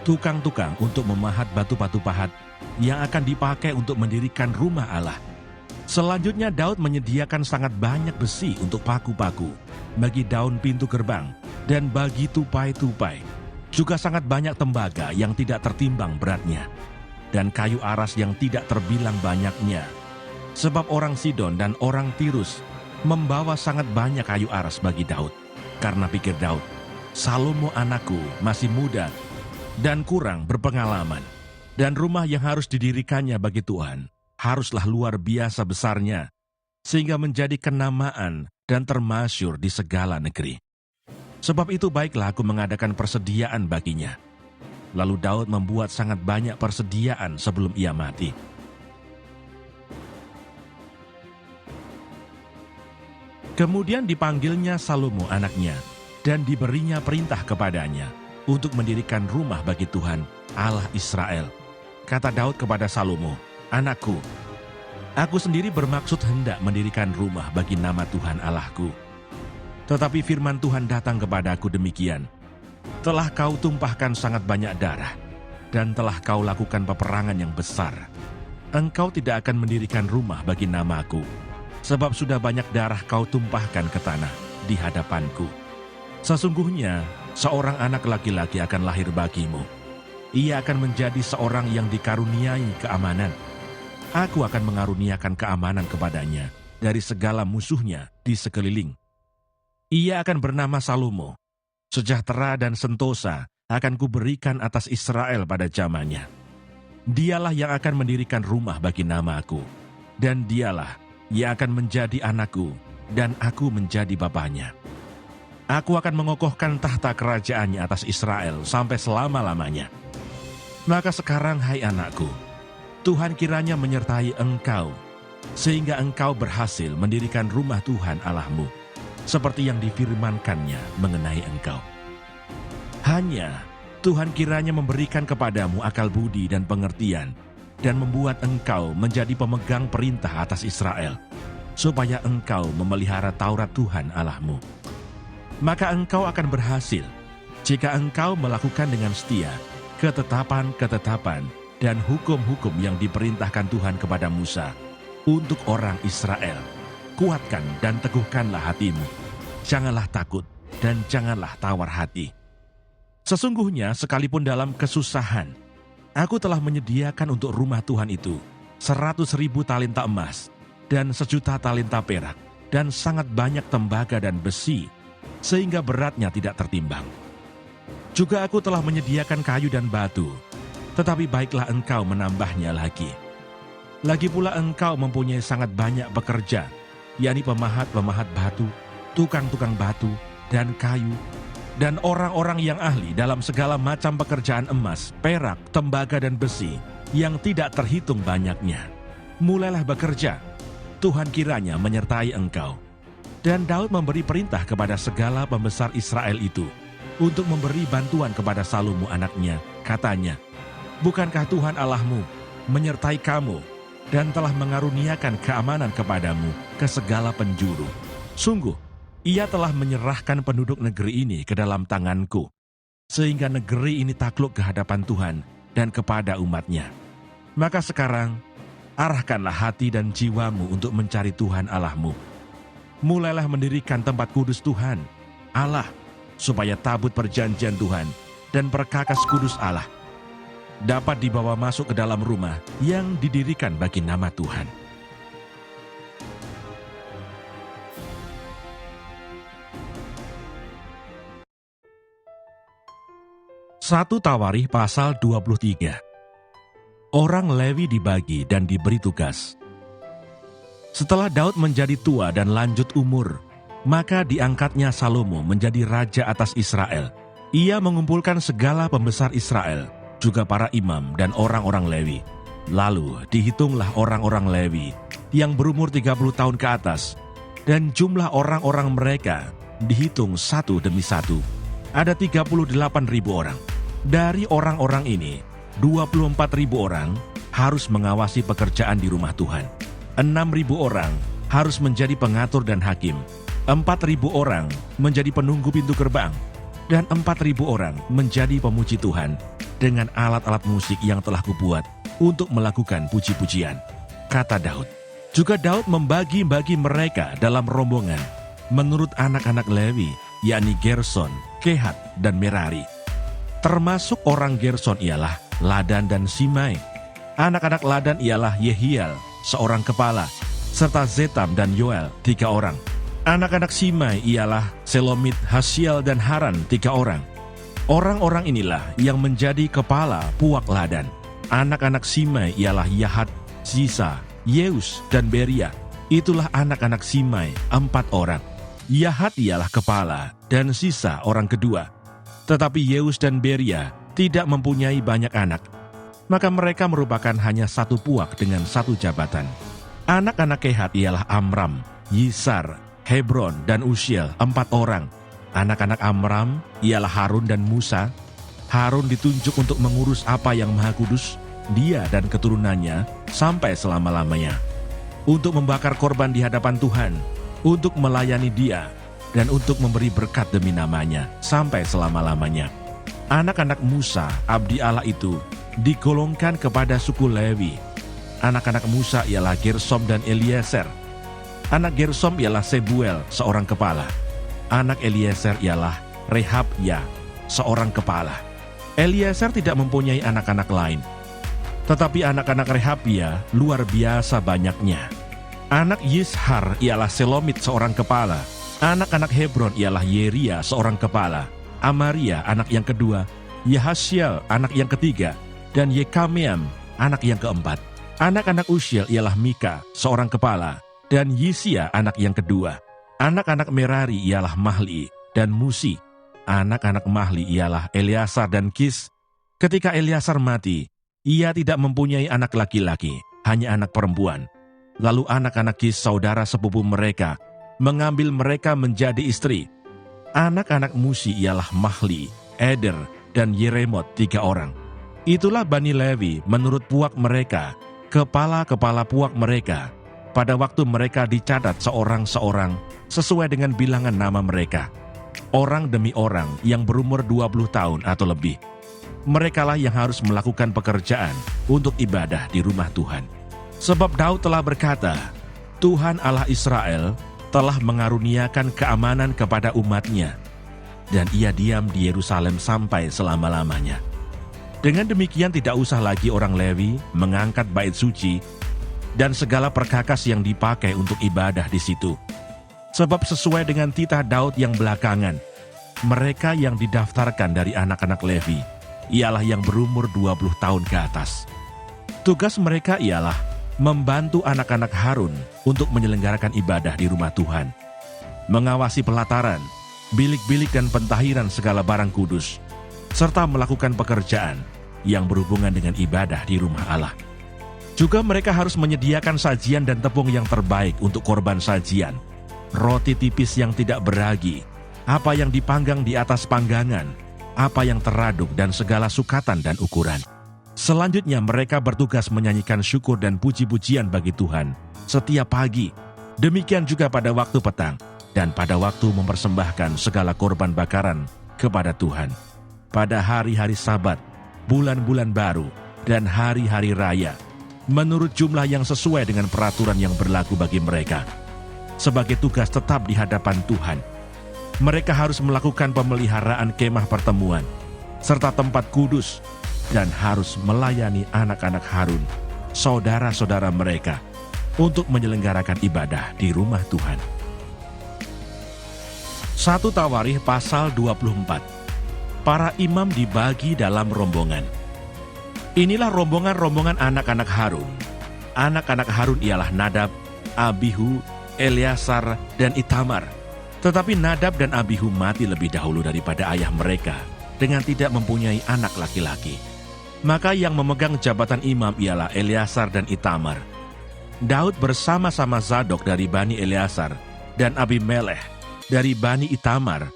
tukang-tukang untuk memahat batu-batu pahat yang akan dipakai untuk mendirikan rumah Allah. Selanjutnya Daud menyediakan sangat banyak besi untuk paku-paku, bagi daun pintu gerbang, dan bagi tupai-tupai. Juga sangat banyak tembaga yang tidak tertimbang beratnya, dan kayu aras yang tidak terbilang banyaknya. Sebab orang Sidon dan orang Tirus membawa sangat banyak kayu aras bagi Daud. Karena pikir Daud, "Salomo anakku masih muda dan kurang berpengalaman, dan rumah yang harus didirikannya bagi Tuhan haruslah luar biasa besarnya, sehingga menjadi kenamaan dan termasyur di segala negeri. Sebab itu baiklah aku mengadakan persediaan baginya." Lalu Daud membuat sangat banyak persediaan sebelum ia mati. Kemudian dipanggilnya Salomo anaknya, dan diberinya perintah kepadanya untuk mendirikan rumah bagi Tuhan Allah Israel. Kata Daud kepada Salomo, "Anakku, aku sendiri bermaksud hendak mendirikan rumah bagi nama Tuhan Allahku. Tetapi firman Tuhan datang kepadaku demikian, telah kau tumpahkan sangat banyak darah, dan telah kau lakukan peperangan yang besar. Engkau tidak akan mendirikan rumah bagi namaku, sebab sudah banyak darah kau tumpahkan ke tanah di hadapanku. Sesungguhnya seorang anak laki-laki akan lahir bagimu. Ia akan menjadi seorang yang dikaruniai keamanan. Aku akan mengaruniakan keamanan kepadanya dari segala musuhnya di sekeliling. Ia akan bernama Salomo. Sejahtera dan sentosa akan kuberikan atas Israel pada zamannya. Dialah yang akan mendirikan rumah bagi namaku, dan dialah yang akan menjadi anakku, dan aku menjadi bapaknya. Aku akan mengokohkan tahta kerajaannya atas Israel sampai selama-lamanya. Maka sekarang, hai anakku, Tuhan kiranya menyertai engkau, sehingga engkau berhasil mendirikan rumah Tuhan Allahmu, seperti yang difirmankannya mengenai engkau. Hanya Tuhan kiranya memberikan kepadamu akal budi dan pengertian, dan membuat engkau menjadi pemegang perintah atas Israel, supaya engkau memelihara Taurat Tuhan Allahmu. Maka engkau akan berhasil, jika engkau melakukan dengan setia ketetapan-ketetapan dan hukum-hukum yang diperintahkan Tuhan kepada Musa untuk orang Israel. Kuatkan dan teguhkanlah hatimu, janganlah takut dan janganlah tawar hati. Sesungguhnya sekalipun dalam kesusahan, aku telah menyediakan untuk rumah Tuhan itu 100.000 talenta emas dan 1.000.000 talenta perak dan sangat banyak tembaga dan besi, sehingga beratnya tidak tertimbang. Juga aku telah menyediakan kayu dan batu, tetapi baiklah engkau menambahnya lagi. Lagi pula engkau mempunyai sangat banyak pekerja, yakni pemahat-pemahat batu, tukang-tukang batu, dan kayu, dan orang-orang yang ahli dalam segala macam pekerjaan emas, perak, tembaga, dan besi, yang tidak terhitung banyaknya. Mulailah bekerja, Tuhan kiranya menyertai engkau." Dan Daud memberi perintah kepada segala pembesar Israel itu untuk memberi bantuan kepada Salomo anaknya. Katanya, "Bukankah Tuhan Allahmu menyertai kamu dan telah mengaruniakan keamanan kepadamu ke segala penjuru? Sungguh, Ia telah menyerahkan penduduk negeri ini ke dalam tanganku, sehingga negeri ini takluk ke hadapan Tuhan dan kepada umatnya. Maka sekarang, arahkanlah hati dan jiwamu untuk mencari Tuhan Allahmu. Mulailah mendirikan tempat kudus Tuhan Allah, supaya tabut perjanjian Tuhan dan perkakas kudus Allah dapat dibawa masuk ke dalam rumah yang didirikan bagi nama Tuhan." Satu Tawarikh pasal 23. Orang Lewi dibagi dan diberi tugas. Setelah Daud menjadi tua dan lanjut umur, maka diangkatnya Salomo menjadi raja atas Israel. Ia mengumpulkan segala pembesar Israel, juga para imam dan orang-orang Lewi. Lalu dihitunglah orang-orang Lewi yang berumur 30 tahun ke atas, dan jumlah orang-orang mereka dihitung satu demi satu. Ada 38.000 orang. Dari orang-orang ini, 24.000 orang harus mengawasi pekerjaan di rumah Tuhan. 6.000 orang harus menjadi pengatur dan hakim. 4.000 orang menjadi penunggu pintu gerbang. Dan 4.000 orang menjadi pemuji Tuhan dengan alat-alat musik yang telah kubuat untuk melakukan puji-pujian. Kata Daud. Juga Daud membagi-bagi mereka dalam rombongan menurut anak-anak Lewi, yakni Gerson, Kehat, dan Merari. Termasuk orang Gerson ialah Ladan dan Simei. Anak-anak Ladan ialah Yehiel, seorang kepala, serta Zetam dan Yoel, 3 orang. Anak-anak Simei ialah Selomit, Hasiel, dan Haran, 3 orang. Orang-orang inilah yang menjadi kepala puak Ladan. Anak-anak Simei ialah Yahat, Zisa, Yeus, dan Beria. Itulah anak-anak Simei, 4 orang. Yahat ialah kepala, dan Zisa orang kedua. Tetapi Yeus dan Beria tidak mempunyai banyak anak. Maka mereka merupakan hanya satu puak dengan satu jabatan. Anak-anak Kehat ialah Amram, Yisar, Hebron, dan Usiel, 4 orang. Anak-anak Amram ialah Harun dan Musa. Harun ditunjuk untuk mengurus apa yang Maha Kudus, dia dan keturunannya, sampai selama-lamanya. Untuk membakar korban di hadapan Tuhan, untuk melayani dia, dan untuk memberi berkat demi namanya, sampai selama-lamanya. Anak-anak Musa, abdi Allah itu, digolongkan kepada suku Lewi. Anak-anak Musa ialah Gersom dan Eliezer. Anak Gersom ialah Sebuel, seorang kepala. Anak Eliezer ialah Rehabya, seorang kepala. Eliezer tidak mempunyai anak-anak lain. Tetapi anak-anak Rehabya luar biasa banyaknya. Anak Yishar ialah Selomit, seorang kepala. Anak-anak Hebron ialah Yeria, seorang kepala. Amaria, anak yang kedua. Yahasiel, anak yang ketiga. Dan Yekameam, anak yang keempat. Anak-anak Usiel ialah Mika, seorang kepala. Dan Yisia, anak yang kedua. Anak-anak Merari ialah Mahli dan Musi. Anak-anak Mahli ialah Eleasar dan Kis. Ketika Eleasar mati, ia tidak mempunyai anak laki-laki, hanya anak perempuan. Lalu anak-anak Kis, saudara sepupu mereka, mengambil mereka menjadi istri. Anak-anak Musi ialah Mahli, Eder, dan Yeremot, 3 orang. Itulah Bani Lewi menurut puak mereka, kepala-kepala puak mereka. Pada waktu mereka dicatat seorang-seorang sesuai dengan bilangan nama mereka. Orang demi orang yang berumur 20 tahun atau lebih. Merekalah yang harus melakukan pekerjaan untuk ibadah di rumah Tuhan. Sebab Daud telah berkata, Tuhan Allah Israel telah mengaruniakan keamanan kepada umatnya, dan ia diam di Yerusalem sampai selama-lamanya. Dengan demikian tidak usah lagi orang Lewi mengangkat bait suci dan segala perkakas yang dipakai untuk ibadah di situ. Sebab sesuai dengan titah Daud yang belakangan, mereka yang didaftarkan dari anak-anak Levi ialah yang berumur 20 tahun ke atas. Tugas mereka ialah membantu anak-anak Harun untuk menyelenggarakan ibadah di rumah Tuhan, mengawasi pelataran, bilik-bilik dan pentahiran segala barang kudus, serta melakukan pekerjaan yang berhubungan dengan ibadah di rumah Allah. Juga mereka harus menyediakan sajian dan tepung yang terbaik untuk korban sajian, roti tipis yang tidak beragi, apa yang dipanggang di atas panggangan, apa yang teraduk dan segala sukatan dan ukuran. Selanjutnya mereka bertugas menyanyikan syukur dan puji-pujian bagi Tuhan setiap pagi. Demikian juga pada waktu petang dan pada waktu mempersembahkan segala korban bakaran kepada Tuhan. Pada hari-hari Sabat, bulan-bulan baru, dan hari-hari raya, menurut jumlah yang sesuai dengan peraturan yang berlaku bagi mereka. Sebagai tugas tetap di hadapan Tuhan, mereka harus melakukan pemeliharaan kemah pertemuan, serta tempat kudus, dan harus melayani anak-anak Harun, saudara-saudara mereka, untuk menyelenggarakan ibadah di rumah Tuhan. 1 Tawarikh pasal 24. Para imam dibagi dalam rombongan. Inilah rombongan-rombongan anak-anak Harun. Anak-anak Harun ialah Nadab, Abihu, Eleasar, dan Itamar. Tetapi Nadab dan Abihu mati lebih dahulu daripada ayah mereka dengan tidak mempunyai anak laki-laki. Maka yang memegang jabatan imam ialah Eleasar dan Itamar. Daud bersama-sama Zadok dari Bani Eleasar dan Abimelech dari Bani Itamar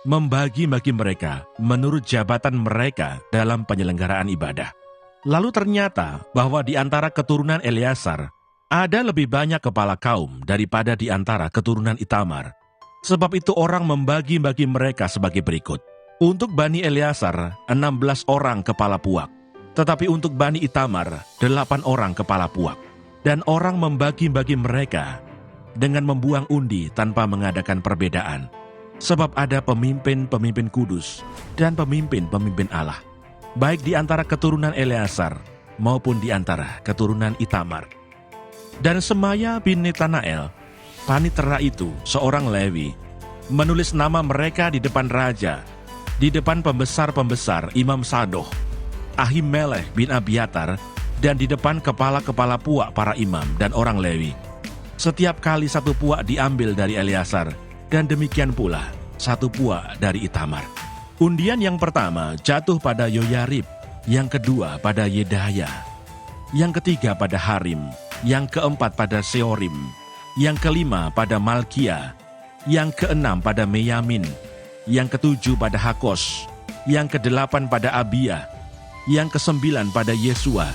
membagi-bagi mereka menurut jabatan mereka dalam penyelenggaraan ibadah. Lalu ternyata bahwa di antara keturunan Eleazar ada lebih banyak kepala kaum daripada di antara keturunan Itamar. Sebab itu orang membagi-bagi mereka sebagai berikut. Untuk Bani Eleazar 16 orang kepala puak, tetapi untuk Bani Itamar 8 orang kepala puak. Dan orang membagi-bagi mereka dengan membuang undi tanpa mengadakan perbedaan. Sebab ada pemimpin-pemimpin kudus dan pemimpin-pemimpin Allah, baik di antara keturunan Eleazar maupun di antara keturunan Itamar. Dan Semaya bin Netanael, panitera itu, seorang Lewi, menulis nama mereka di depan raja, di depan pembesar-pembesar Imam Sadoh, Ahimelech bin Abiatar, dan di depan kepala-kepala puak para imam dan orang Lewi. Setiap kali satu puak diambil dari Eleazar, dan demikian pula satu puak dari Itamar. Undian yang pertama jatuh pada Yoyarib, yang kedua pada Yedaya, yang ketiga pada Harim, yang keempat pada Seorim, yang kelima pada Malkia, yang keenam pada Meyamin, yang ketujuh pada Hakos, yang kedelapan pada Abia, yang kesembilan pada Yesua,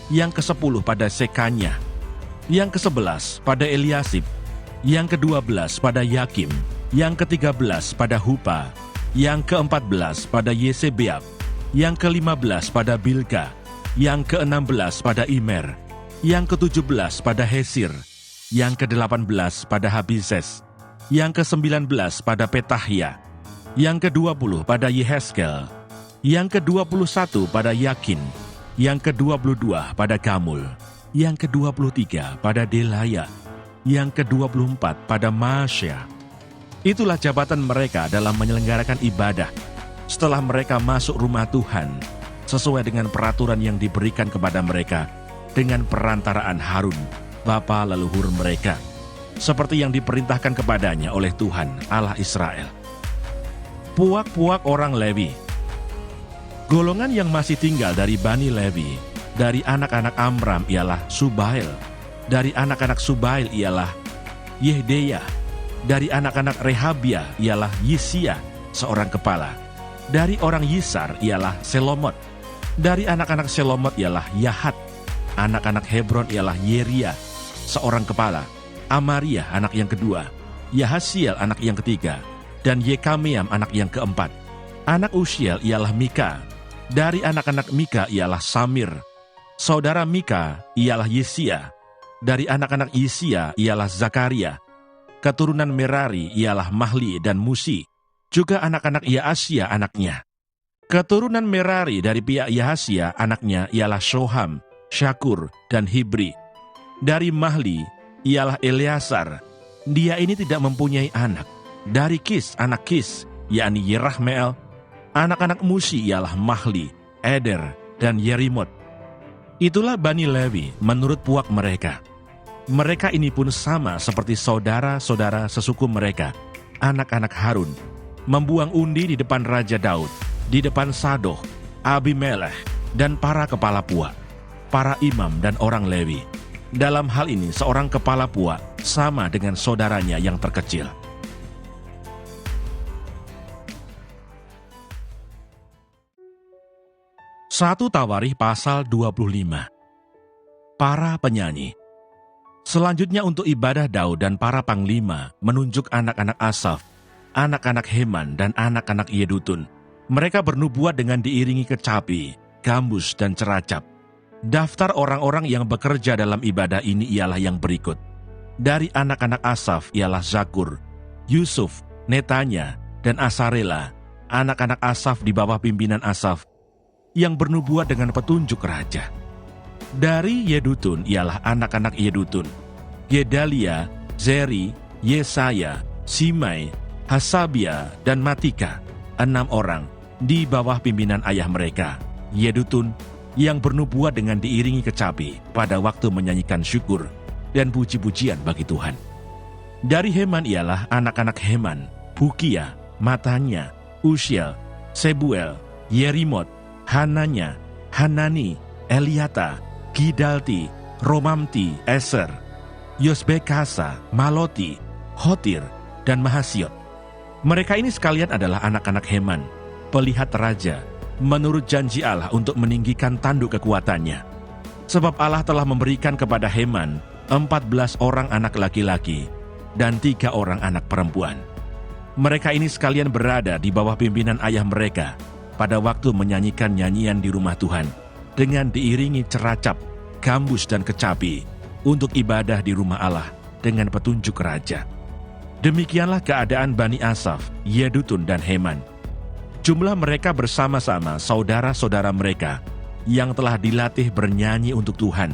yang kesepuluh pada Sekanya, yang ke-11 pada Eliasib, yang ke-12 pada Yakim, yang ke-13 pada Hupa, yang ke-14 pada Yesebeab, yang ke-15 pada Bilga, yang ke-16 pada Imer, yang ke-17 pada Hesir, yang ke-18 pada Habises, yang ke-19 pada Petahia, yang ke-20 pada Yeheskel, yang ke-21 pada Yakin, yang ke-22 pada Gamul, yang ke-23 pada Delaya, yang ke-24 pada Maasya. Itulah jabatan mereka dalam menyelenggarakan ibadah setelah mereka masuk rumah Tuhan, sesuai dengan peraturan yang diberikan kepada mereka dengan perantaraan Harun, bapa leluhur mereka, seperti yang diperintahkan kepadanya oleh Tuhan Allah Israel. Puak-puak orang Lewi. Golongan yang masih tinggal dari Bani Lewi, dari anak-anak Amram ialah Subail, dari anak-anak Subail ialah Yehdeya, dari anak-anak Rehabia ialah Yisia, seorang kepala, dari orang Yisar ialah Selomot, dari anak-anak Selomot ialah Yahat, anak-anak Hebron ialah Yeria, seorang kepala, Amaria anak yang kedua, Yahasiel anak yang ketiga, dan Yekameam anak yang keempat. Anak Usiel ialah Mika, dari anak-anak Mika ialah Samir, saudara Mika ialah Yesia, dari anak-anak Yesia ialah Zakaria, keturunan Merari ialah Mahli dan Musi, juga anak-anak Yaasya anaknya. Keturunan Merari dari pihak Yahasya anaknya ialah Shoham, Syakur, dan Hibri. Dari Mahli ialah Eleazar, dia ini tidak mempunyai anak. Dari Kis, anak Kis, yakni Yerahmeel, anak-anak Musi ialah Mahli, Eder, dan Yerimot. Itulah Bani Lewi menurut puak mereka. Mereka ini pun sama seperti saudara-saudara sesuku mereka, anak-anak Harun, membuang undi di depan Raja Daud, di depan Sadoh, Abimelech, dan para kepala puak, para imam dan orang Lewi. Dalam hal ini seorang kepala puak sama dengan saudaranya yang terkecil. Satu Tawarikh pasal 25. Para penyanyi. Selanjutnya untuk ibadah Daud dan para panglima menunjuk anak-anak Asaf, anak-anak Heman dan anak-anak Yedutun. Mereka bernubuat dengan diiringi kecapi, gambus dan ceracap. Daftar orang-orang yang bekerja dalam ibadah ini ialah yang berikut. Dari anak-anak Asaf ialah Zakur, Yusuf, Netanya, dan Asarela, anak-anak Asaf di bawah pimpinan Asaf, yang bernubuat dengan petunjuk raja. Dari Yedutun ialah anak-anak Yedutun, Gedalia, Zeri, Yesaya, Simei, Hasabia, dan Matika, 6 orang di bawah pimpinan ayah mereka, Yedutun, yang bernubuat dengan diiringi kecapi pada waktu menyanyikan syukur dan puji-pujian bagi Tuhan. Dari Heman ialah anak-anak Heman, Bukia, Matanya, Usiel, Sebuel, Yerimot, Hananya, Hanani, Eliata, Gidalti, Romamti, Eser, Yosbekasa, Maloti, Hotir, dan Mahasiot. Mereka ini sekalian adalah anak-anak Heman, pelihat raja, menurut janji Allah untuk meninggikan tanduk kekuatannya. Sebab Allah telah memberikan kepada Heman 14 orang anak laki-laki dan 3 orang anak perempuan. Mereka ini sekalian berada di bawah pimpinan ayah mereka pada waktu menyanyikan nyanyian di rumah Tuhan dengan diiringi ceracap, gambus dan kecapi untuk ibadah di rumah Allah dengan petunjuk raja. Demikianlah keadaan Bani Asaf, Yedutun dan Heman. Jumlah mereka bersama-sama saudara-saudara mereka yang telah dilatih bernyanyi untuk Tuhan.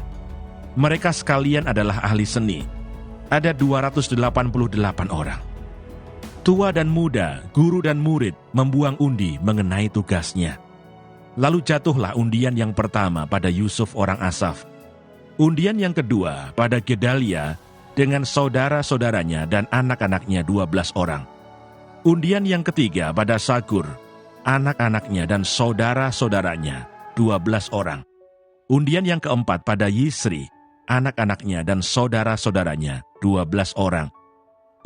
Mereka sekalian adalah ahli seni. Ada 288 orang. Tua dan muda, guru dan murid membuang undi mengenai tugasnya. Lalu jatuhlah undian yang pertama pada Yusuf orang Asaf. Undian yang kedua pada Gedalia dengan saudara-saudaranya dan anak-anaknya 12 orang. Undian yang ketiga pada Sakur, anak-anaknya dan saudara-saudaranya 12 orang. Undian yang keempat pada Yisri, anak-anaknya dan saudara-saudaranya 12 orang.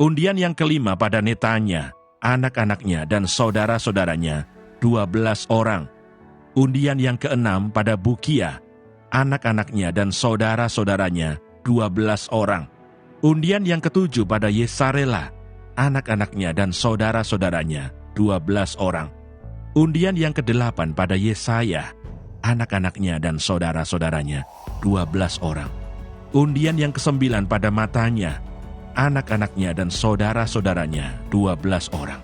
Undian yang kelima pada Netanya, anak-anaknya dan saudara-saudaranya 12 orang. Undian yang keenam pada Bukia, anak-anaknya dan saudara-saudaranya 12 orang. Undian yang ketujuh pada Yesarela, anak-anaknya dan saudara-saudaranya 12 orang. Undian yang kedelapan pada Yesaya, anak-anaknya dan saudara-saudaranya 12 orang. Undian yang kesembilan pada Matanya, anak-anaknya dan saudara-saudaranya 12 orang.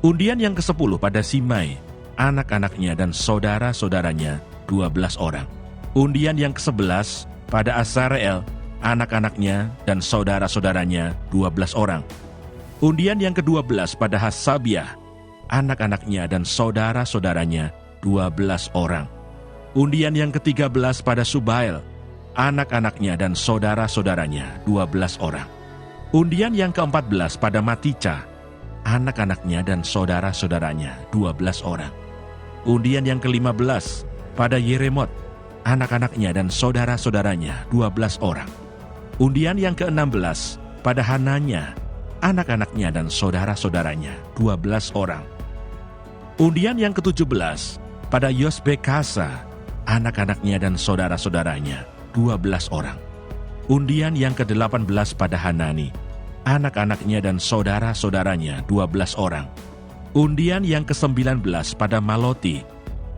Undian yang ke-10 pada Simai, anak-anaknya dan saudara-saudaranya 12 orang. Undian yang ke-11 pada Asareel, anak-anaknya dan saudara-saudaranya 12 orang. Undian yang ke-12 pada Hasabiah, anak-anaknya dan saudara-saudaranya 12 orang. Undian yang ke-13 pada Subael, anak-anaknya dan saudara-saudaranya 12 orang. Undian yang ke-14 pada Matica, anak-anaknya dan saudara-saudaranya 12 orang. Undian yang ke-15 pada Yeremot, anak-anaknya dan saudara-saudaranya 12 orang. Undian yang ke-16 pada Hananya, anak-anaknya dan saudara-saudaranya 12 orang. Undian yang ke-17 pada Yosbekasa, anak-anaknya dan saudara-saudaranya 12 orang. Undian yang ke-18 pada Hanani, anak-anaknya dan saudara-saudaranya 12 orang. Undian yang ke-19 pada Maloti,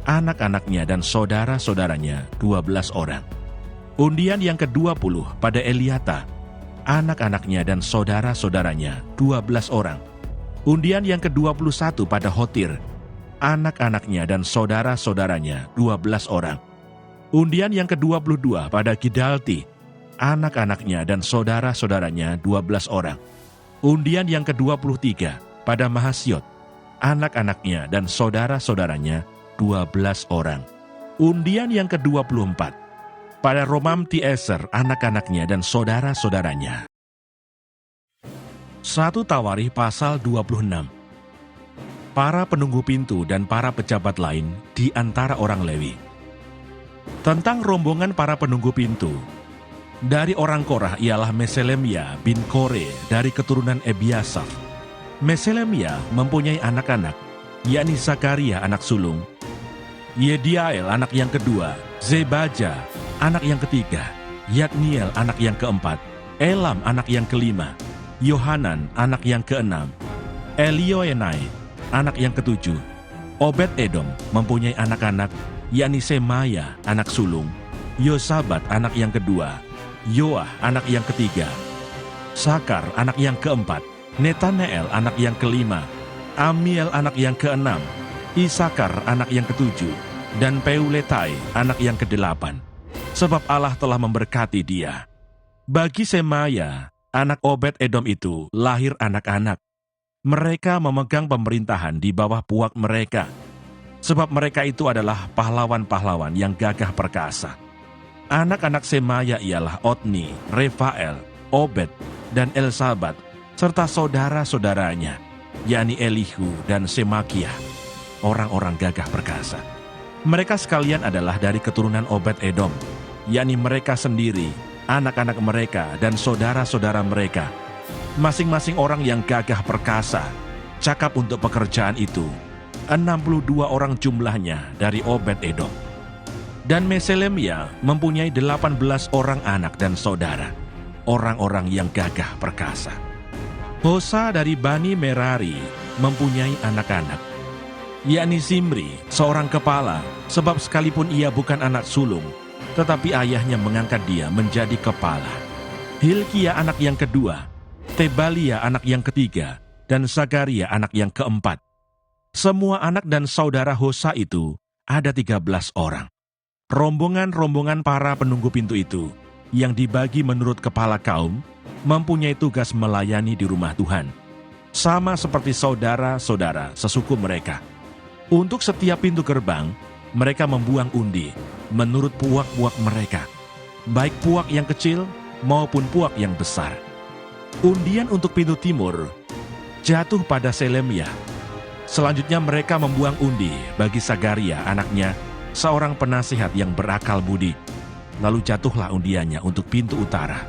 anak-anaknya dan saudara-saudaranya 12 orang. Undian yang ke-20 pada Eliata, anak-anaknya dan saudara-saudaranya 12 orang. Undian yang ke-21 pada Hotir, anak-anaknya dan saudara-saudaranya 12 orang. Undian yang ke-22 pada Gidalti, anak-anaknya dan saudara-saudaranya 12 orang. Undian yang ke-23 pada Mahasyot, anak-anaknya dan saudara-saudaranya 12 orang. Undian yang ke-24 pada Romamti-Eser, anak-anaknya dan saudara-saudaranya. 1 Tawarikh pasal 26. Para penunggu pintu dan para pejabat lain di antara orang Lewi. Tentang rombongan para penunggu pintu, dari orang Korah ialah Meselemia bin Kore dari keturunan Ebiasaf. Meselemia mempunyai anak-anak, yakni Zakaria anak sulung, Yediael anak yang kedua, Zebaja anak yang ketiga, Yatniel anak yang keempat, Elam anak yang kelima, Yohanan anak yang keenam, Elioenai anak yang ketujuh. Obed Edom mempunyai anak-anak, yakni Semaya anak sulung, Yosabat anak yang kedua, Yoah anak yang ketiga, Sakar anak yang keempat, Netaneel anak yang kelima, Amiel anak yang keenam, Isakar anak yang ketujuh, dan Peuletai anak yang kedelapan. Sebab Allah telah memberkati dia. Bagi Semaya, anak Obed Edom itu lahir anak-anak. Mereka memegang pemerintahan di bawah puak mereka. Sebab mereka itu adalah pahlawan-pahlawan yang gagah perkasa. Anak-anak Semaya ialah Otni, Refael, Obed, dan Elsabat, serta saudara-saudaranya, yakni Elihu dan Semakiah, orang-orang gagah perkasa. Mereka sekalian adalah dari keturunan Obed Edom, yakni mereka sendiri, anak-anak mereka, dan saudara-saudara mereka, masing-masing orang yang gagah perkasa, cakap untuk pekerjaan itu, 62 orang jumlahnya dari Obed-Edom. Dan Meselemia mempunyai 18 orang anak dan saudara, orang-orang yang gagah perkasa. Hosa dari Bani Merari mempunyai anak-anak, yakni Zimri, seorang kepala, sebab sekalipun ia bukan anak sulung, tetapi ayahnya mengangkat dia menjadi kepala. Hilkia anak yang kedua, Tebalia anak yang ketiga, dan Zakaria anak yang keempat. Semua anak dan saudara Hosa itu ada 13 orang. Rombongan-rombongan para penunggu pintu itu, yang dibagi menurut kepala kaum, mempunyai tugas melayani di rumah Tuhan, sama seperti saudara-saudara sesuku mereka. Untuk setiap pintu gerbang, mereka membuang undi menurut puak-puak mereka, baik puak yang kecil maupun puak yang besar. Undian untuk pintu timur jatuh pada Selemia. Selanjutnya mereka membuang undi bagi Zakaria anaknya, seorang penasihat yang berakal budi. Lalu jatuhlah undiannya untuk pintu utara.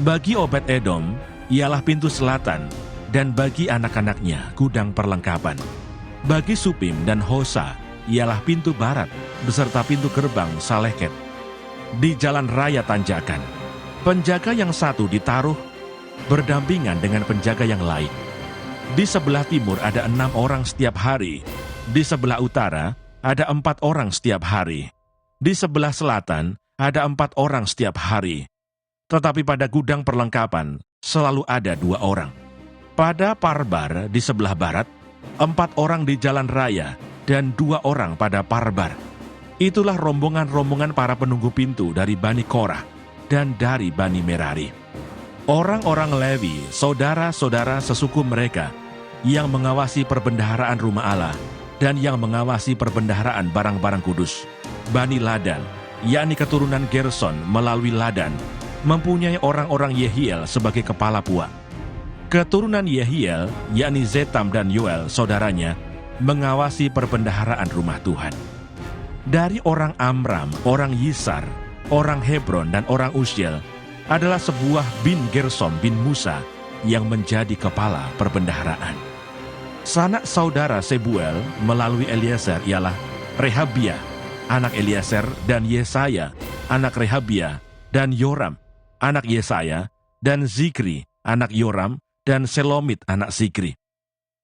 Bagi Obed-Edom, ialah pintu selatan, dan bagi anak-anaknya gudang perlengkapan. Bagi Supim dan Hosa, ialah pintu barat, beserta pintu gerbang Saleket. Di jalan raya tanjakan, penjaga yang satu ditaruh berdampingan dengan penjaga yang lain. Di sebelah timur ada 6 orang setiap hari, di sebelah utara ada 4 orang setiap hari, di sebelah selatan ada 4 orang setiap hari. Tetapi pada gudang perlengkapan selalu ada 2 orang. Pada Parbar di sebelah barat, 4 orang di jalan raya, dan 2 orang pada Parbar. Itulah rombongan-rombongan para penunggu pintu dari Bani Korah dan dari Bani Merari. Orang-orang Lewi, saudara-saudara sesuku mereka, yang mengawasi perbendaharaan rumah Allah dan yang mengawasi perbendaharaan barang-barang kudus. Bani Ladan, yakni keturunan Gerson melalui Ladan, mempunyai orang-orang Yehiel sebagai kepala puak. Keturunan Yehiel, yakni Zetam dan Yoel, saudaranya, mengawasi perbendaharaan rumah Tuhan. Dari orang Amram, orang Yisar, orang Hebron, dan orang Uziel, adalah sebuah bin Gersom bin Musa yang menjadi kepala perbendaharaan. Sanak saudara Sebuel melalui Eliezer ialah Rehabia, anak Eliezer, dan Yesaya, anak Rehabia, dan Yoram, anak Yesaya, dan Zikri, anak Yoram, dan Selomit, anak Zikri.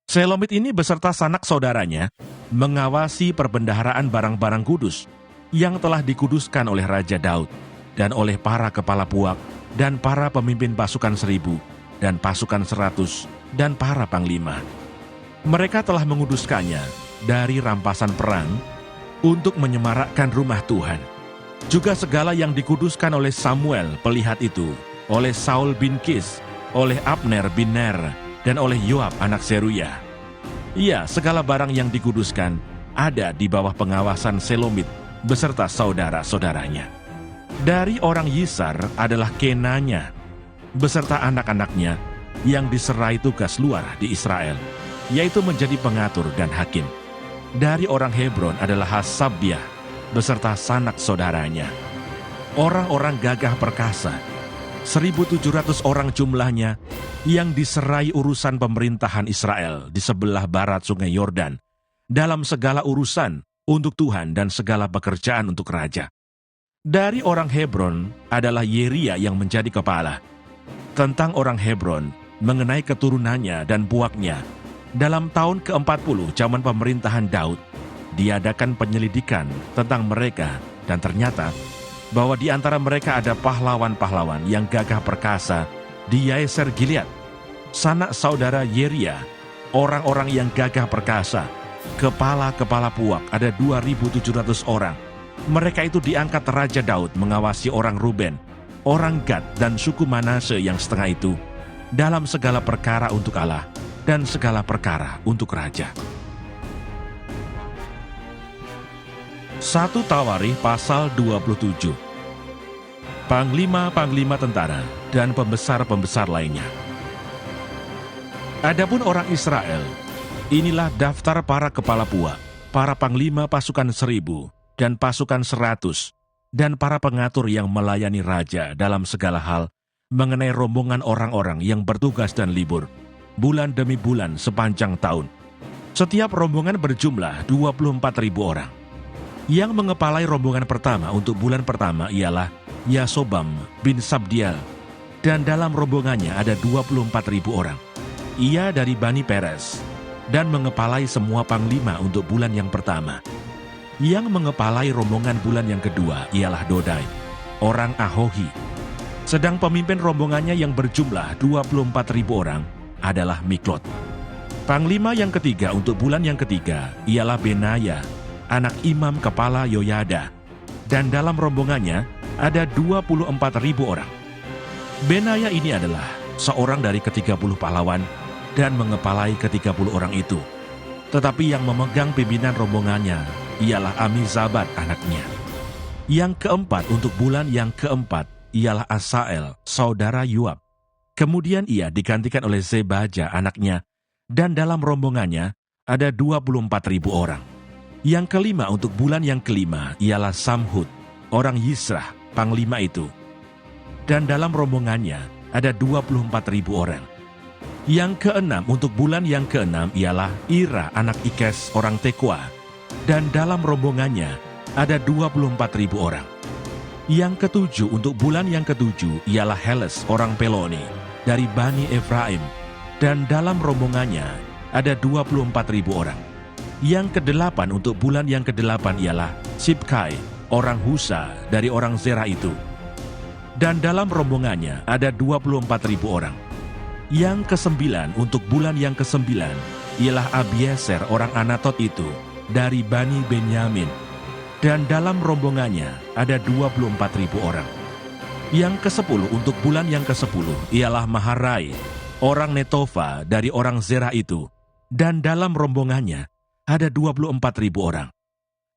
Selomit ini beserta sanak saudaranya mengawasi perbendaharaan barang-barang kudus yang telah dikuduskan oleh Raja Daud dan oleh para kepala puak dan para pemimpin pasukan 1000 dan pasukan 100 dan para panglima. Mereka telah menguduskannya dari rampasan perang untuk menyemarakkan rumah Tuhan. Juga segala yang dikuduskan oleh Samuel pelihat itu, oleh Saul bin Kis, oleh Abner bin Ner, dan oleh Yoab anak Seruya. Iya, segala barang yang dikuduskan ada di bawah pengawasan Selomit beserta saudara-saudaranya. Dari orang Yisar adalah Kenanya, beserta anak-anaknya yang diserai tugas luar di Israel, yaitu menjadi pengatur dan hakim. Dari orang Hebron adalah Hasabiah, beserta sanak saudaranya. Orang-orang gagah perkasa, 1.700 orang jumlahnya, yang diserai urusan pemerintahan Israel di sebelah barat sungai Yordan, dalam segala urusan untuk Tuhan dan segala pekerjaan untuk raja. Dari orang Hebron adalah Yeria yang menjadi kepala. Tentang orang Hebron, mengenai keturunannya dan puaknya, dalam tahun ke-40 zaman pemerintahan Daud, diadakan penyelidikan tentang mereka, dan ternyata bahwa di antara mereka ada pahlawan-pahlawan yang gagah perkasa di Yaeser Gilead. Sanak saudara Yeria, orang-orang yang gagah perkasa, kepala-kepala puak ada 2.700 orang. Mereka itu diangkat Raja Daud mengawasi orang Ruben, orang Gad, dan suku Manase yang setengah itu, dalam segala perkara untuk Allah dan segala perkara untuk raja. 1 Tawarikh pasal 27. Panglima-panglima tentara dan pembesar-pembesar lainnya. Adapun orang Israel, inilah daftar para kepala puak, para panglima pasukan 1000 dan pasukan 100, dan para pengatur yang melayani raja dalam segala hal mengenai rombongan orang-orang yang bertugas dan libur, bulan demi bulan sepanjang tahun. Setiap rombongan berjumlah 24.000 orang. Yang mengepalai rombongan pertama untuk bulan pertama ialah Yasobam bin Sabdiel, dan dalam rombongannya ada 24.000 orang. Ia dari Bani Peres, dan mengepalai semua panglima untuk bulan yang pertama. Yang mengepalai rombongan bulan yang kedua ialah Dodai, orang Ahohi. Sedang pemimpin rombongannya yang berjumlah 24.000 orang adalah Miklot. Panglima yang ketiga untuk bulan yang ketiga ialah Benaya, anak imam kepala Yoyada, dan dalam rombongannya ada 24.000 orang. Benaya ini adalah seorang dari ke-30 pahlawan dan mengepalai ke-30 orang itu. Tetapi yang memegang pimpinan rombongannya ialah Amizabad anaknya. Yang keempat untuk bulan yang keempat ialah Asael, saudara Yoab. Kemudian ia digantikan oleh Zebaja anaknya, dan dalam rombongannya ada 24.000 orang. Yang kelima untuk bulan yang kelima ialah Samhud, orang Yisrah, panglima itu. Dan dalam rombongannya ada 24.000 orang. Yang keenam untuk bulan yang keenam ialah Ira, anak Ikes, orang Tekoa. Dan dalam rombongannya ada 24.000 orang. Yang ketujuh untuk bulan yang ketujuh ialah Heles, orang Peloni, dari Bani Efraim. Dan dalam rombongannya ada 24.000 orang. Yang kedelapan untuk bulan yang kedelapan ialah Sibkai, orang Husa dari orang Zerah itu. Dan dalam rombongannya ada 24.000 orang. Yang kesembilan untuk bulan yang kesembilan ialah Abieser, orang Anatot itu dari Bani Benyamin. Dan dalam rombongannya ada 24.000 orang. Yang kesepuluh untuk bulan yang kesepuluh ialah Maharai, orang Netofa dari orang Zerah itu, dan dalam rombongannya ada 24.000 orang.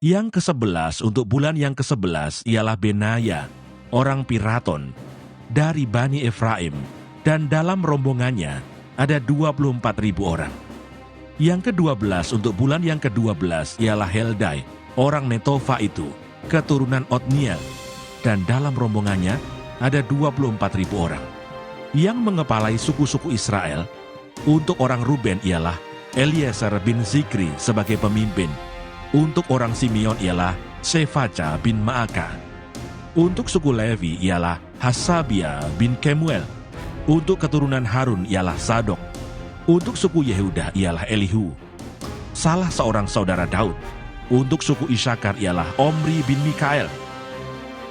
Yang ke-11 untuk bulan yang ke-11 ialah Benaya, orang Piraton, dari Bani Efraim, dan dalam rombongannya ada 24.000 orang. Yang ke-12 untuk bulan yang ke-12 ialah Heldai, orang Netofa itu, keturunan Otniel, dan dalam rombongannya ada 24.000 orang. Yang mengepalai suku-suku Israel untuk orang Ruben ialah Eliezer bin Zikri sebagai pemimpin. Untuk orang Simeon ialah Sefaca bin Maaka. Untuk suku Levi ialah Hasabia bin Kemuel. Untuk keturunan Harun ialah Sadok. Untuk suku Yehuda ialah Elihu, salah seorang saudara Daud. Untuk suku Isakar ialah Omri bin Mikael.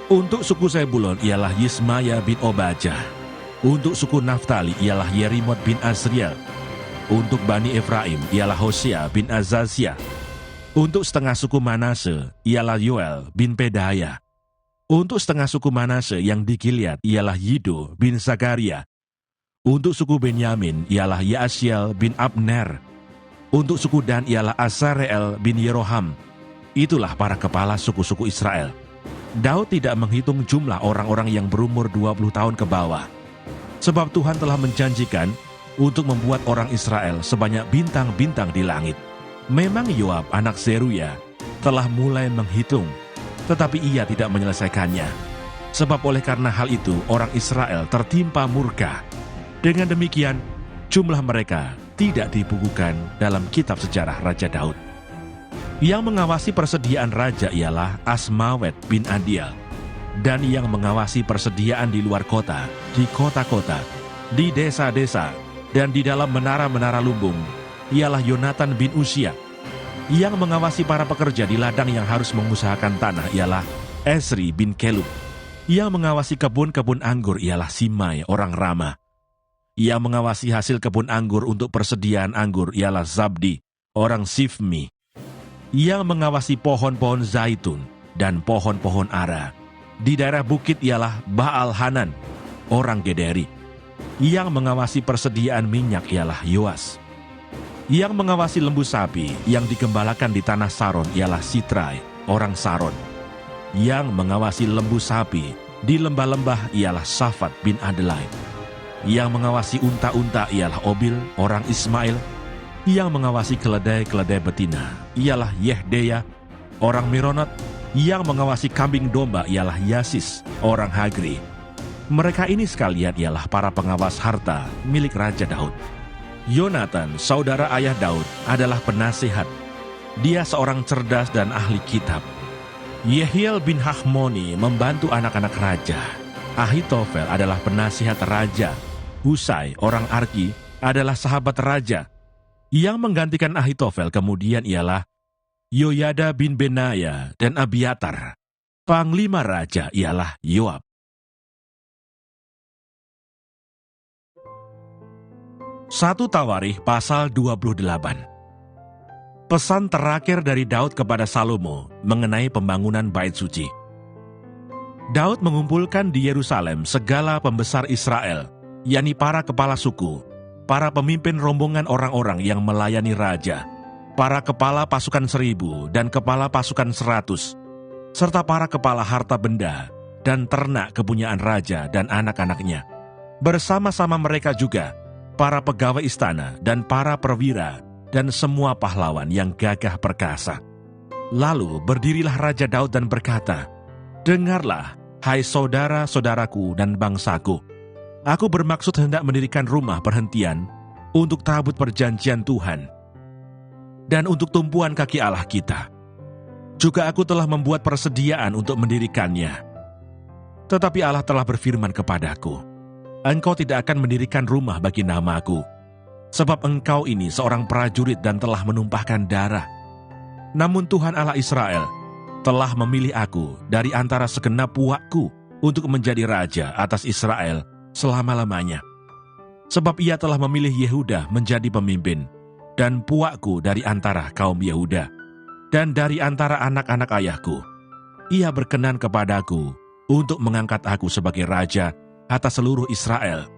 Untuk suku Zebulon ialah Yismaya bin Obajah. Untuk suku Naftali ialah Yerimot bin Azriel. Untuk Bani Efraim ialah Hosea bin Azazia. Untuk setengah suku Manase ialah Yoel bin Pedaya. Untuk setengah suku Manase yang di Gilead ialah Yido bin Zakaria. Untuk suku Benyamin ialah Yaasiel bin Abner. Untuk suku Dan ialah Asareel bin Yeroham. Itulah para kepala suku-suku Israel. Daud tidak menghitung jumlah orang-orang yang berumur 20 tahun ke bawah. Sebab Tuhan telah menjanjikan untuk membuat orang Israel sebanyak bintang-bintang di langit. Memang Yoab anak Zeruya telah mulai menghitung, tetapi ia tidak menyelesaikannya. Sebab oleh karena hal itu orang Israel tertimpa murka. Dengan demikian jumlah mereka tidak dibukukan dalam kitab sejarah Raja Daud. Yang mengawasi persediaan raja ialah Asmawet bin Adiel. Dan yang mengawasi persediaan di luar kota, di kota-kota, di desa-desa, dan di dalam menara-menara lumbung, ialah Yonatan bin Usia. Yang mengawasi para pekerja di ladang yang harus mengusahakan tanah ialah Esri bin Kelub. Yang mengawasi kebun-kebun anggur ialah Simai, orang Rama. Yang mengawasi hasil kebun anggur untuk persediaan anggur ialah Zabdi, orang Sifmi. Yang mengawasi pohon-pohon zaitun dan pohon-pohon ara di daerah bukit ialah Baal Hanan, orang Gederi. Yang mengawasi persediaan minyak ialah Yoas. Yang mengawasi lembu sapi yang digembalakan di tanah Saron ialah Sitrai, orang Saron. Yang mengawasi lembu sapi di lembah-lembah ialah Safat bin Adelai. Yang mengawasi unta-unta ialah Obil, orang Ismail. Yang mengawasi keledai-keledai betina ialah Yehdeya, orang Meronot. Yang mengawasi kambing domba ialah Yasis, orang Hagri. Mereka ini sekalian ialah para pengawas harta milik Raja Daud. Yonatan, saudara ayah Daud, adalah penasihat. Dia seorang cerdas dan ahli kitab. Yehiel bin Hachmoni membantu anak-anak raja. Ahitofel adalah penasihat raja. Husai, orang Arki, adalah sahabat raja. Yang menggantikan Ahitofel kemudian ialah Yoyada bin Benaya dan Abiatar. Panglima raja ialah Yoab. Satu Tawarikh pasal 28. Pesan terakhir dari Daud kepada Salomo mengenai pembangunan bait suci. Daud mengumpulkan di Yerusalem segala pembesar Israel, yakni para kepala suku, para pemimpin rombongan orang-orang yang melayani raja, para kepala pasukan 1.000 dan kepala pasukan 100, serta para kepala harta benda dan ternak kepunyaan raja dan anak-anaknya. Bersama-sama mereka juga para pegawai istana dan para perwira dan semua pahlawan yang gagah perkasa. Lalu berdirilah Raja Daud dan berkata, "Dengarlah, hai saudara-saudaraku dan bangsaku. Aku bermaksud hendak mendirikan rumah perhentian untuk tabut perjanjian Tuhan dan untuk tumpuan kaki Allah kita. Juga aku telah membuat persediaan untuk mendirikannya. Tetapi Allah telah berfirman kepadaku, engkau tidak akan mendirikan rumah bagi namaku, sebab engkau ini seorang prajurit dan telah menumpahkan darah. Namun Tuhan Allah Israel telah memilih aku dari antara segenap puakku untuk menjadi raja atas Israel selama-lamanya. Sebab ia telah memilih Yehuda menjadi pemimpin, dan puakku dari antara kaum Yehuda, dan dari antara anak-anak ayahku. Ia berkenan kepadaku untuk mengangkat aku sebagai raja atas seluruh Israel.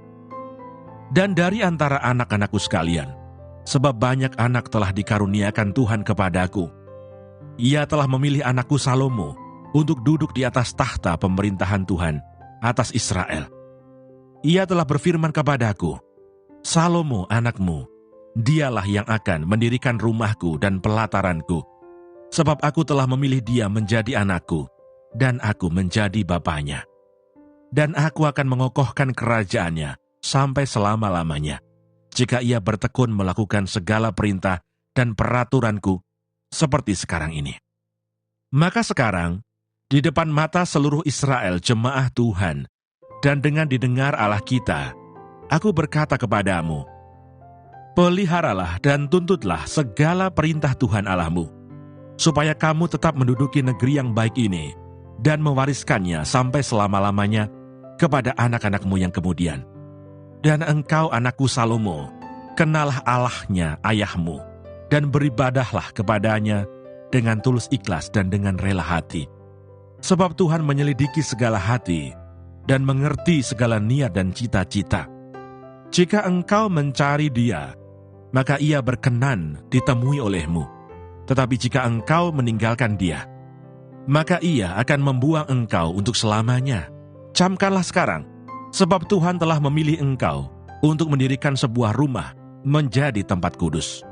Dan dari antara anak-anakku sekalian, sebab banyak anak telah dikaruniakan Tuhan kepadaku, ia telah memilih anakku Salomo untuk duduk di atas tahta pemerintahan Tuhan atas Israel. Ia telah berfirman kepadaku, Salomo anakmu, dialah yang akan mendirikan rumahku dan pelataranku, sebab aku telah memilih dia menjadi anakku, dan aku menjadi bapaknya. Dan aku akan mengokohkan kerajaannya sampai selama-lamanya, jika ia bertekun melakukan segala perintah dan peraturanku seperti sekarang ini. Maka sekarang, di depan mata seluruh Israel jemaah Tuhan, dan dengan didengar Allah kita, aku berkata kepadamu, peliharalah dan tuntutlah segala perintah Tuhan Allahmu, supaya kamu tetap menduduki negeri yang baik ini, dan mewariskannya sampai selama-lamanya kepada anak-anakmu yang kemudian. Dan engkau anakku Salomo, kenalah Allahnya ayahmu, dan beribadahlah kepadanya dengan tulus ikhlas dan dengan rela hati. Sebab Tuhan menyelidiki segala hati, dan mengerti segala niat dan cita-cita. Jika engkau mencari dia, maka ia berkenan ditemui olehmu. Tetapi jika engkau meninggalkan dia, maka ia akan membuang engkau untuk selamanya. Camkanlah sekarang, sebab Tuhan telah memilih engkau untuk mendirikan sebuah rumah menjadi tempat kudus.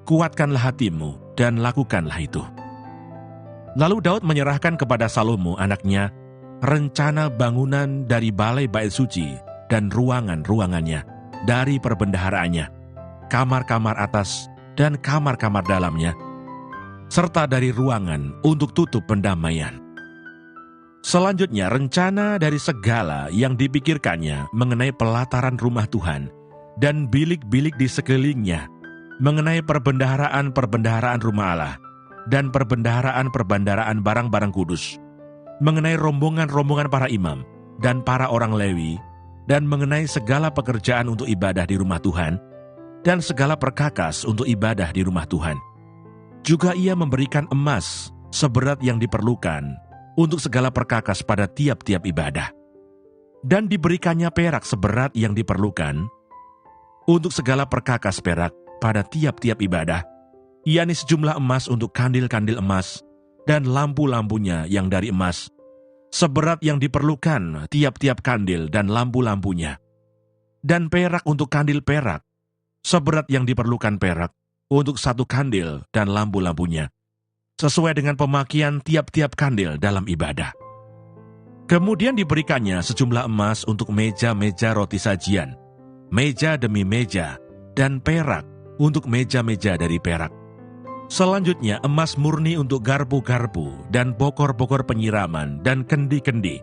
Kuatkanlah hatimu dan lakukanlah itu." Lalu Daud menyerahkan kepada Salomo anaknya rencana bangunan dari balai bait suci dan ruangan-ruangannya, dari perbendaharaannya, kamar-kamar atas dan kamar-kamar dalamnya, serta dari ruangan untuk tutup pendamaian. Selanjutnya, rencana dari segala yang dipikirkannya mengenai pelataran rumah Tuhan dan bilik-bilik di sekelilingnya, mengenai perbendaharaan-perbendaharaan rumah Allah dan perbendaharaan-perbendaharaan barang-barang kudus, mengenai rombongan-rombongan para imam dan para orang Lewi, dan mengenai segala pekerjaan untuk ibadah di rumah Tuhan dan segala perkakas untuk ibadah di rumah Tuhan. Juga ia memberikan emas seberat yang diperlukan untuk segala perkakas pada tiap-tiap ibadah. Dan diberikannya perak seberat yang diperlukan untuk segala perkakas perak pada tiap-tiap ibadah, yakni sejumlah emas untuk kandil-kandil emas dan lampu-lampunya yang dari emas, seberat yang diperlukan tiap-tiap kandil dan lampu-lampunya. Dan perak untuk kandil perak, seberat yang diperlukan perak untuk satu kandil dan lampu-lampunya, sesuai dengan pemakaian tiap-tiap kandil dalam ibadah. Kemudian diberikannya sejumlah emas untuk meja-meja roti sajian, meja demi meja, dan perak untuk meja-meja dari perak. Selanjutnya emas murni untuk garpu-garpu dan bokor-bokor penyiraman dan kendi-kendi.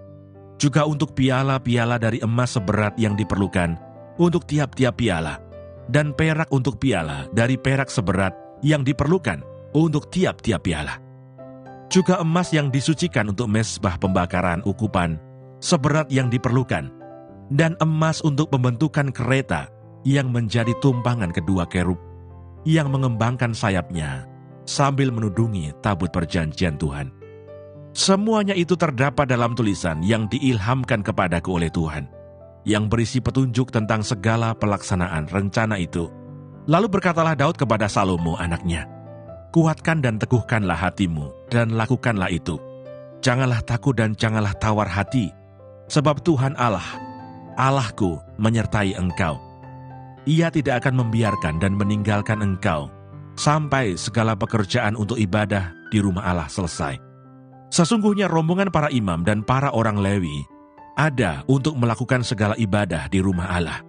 Juga untuk piala-piala dari emas seberat yang diperlukan untuk tiap-tiap piala. Dan perak untuk piala dari perak seberat yang diperlukan untuk tiap-tiap piala. Juga emas yang disucikan untuk mezbah pembakaran ukupan seberat yang diperlukan. Dan emas untuk pembentukan kereta yang menjadi tumpangan kedua kerub yang mengembangkan sayapnya sambil menudungi tabut perjanjian Tuhan. Semuanya itu terdapat dalam tulisan yang diilhamkan kepadaku oleh Tuhan, yang berisi petunjuk tentang segala pelaksanaan rencana itu. Lalu berkatalah Daud kepada Salomo anaknya, "Kuatkan dan teguhkanlah hatimu, dan lakukanlah itu. Janganlah takut dan janganlah tawar hati, sebab Tuhan Allah, Allahku menyertai engkau. Ia tidak akan membiarkan dan meninggalkan engkau, sampai segala pekerjaan untuk ibadah di rumah Allah selesai. Sesungguhnya rombongan para imam dan para orang Lewi ada untuk melakukan segala ibadah di rumah Allah.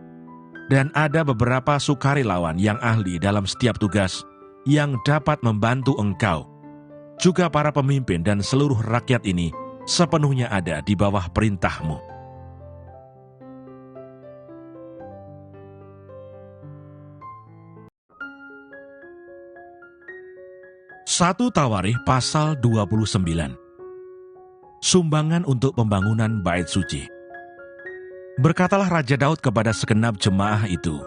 Dan ada beberapa sukarelawan yang ahli dalam setiap tugas yang dapat membantu engkau. Juga para pemimpin dan seluruh rakyat ini sepenuhnya ada di bawah perintahmu." Satu Tawarikh pasal 29. Sumbangan untuk pembangunan bait suci. Berkatalah Raja Daud kepada segenap jemaah itu,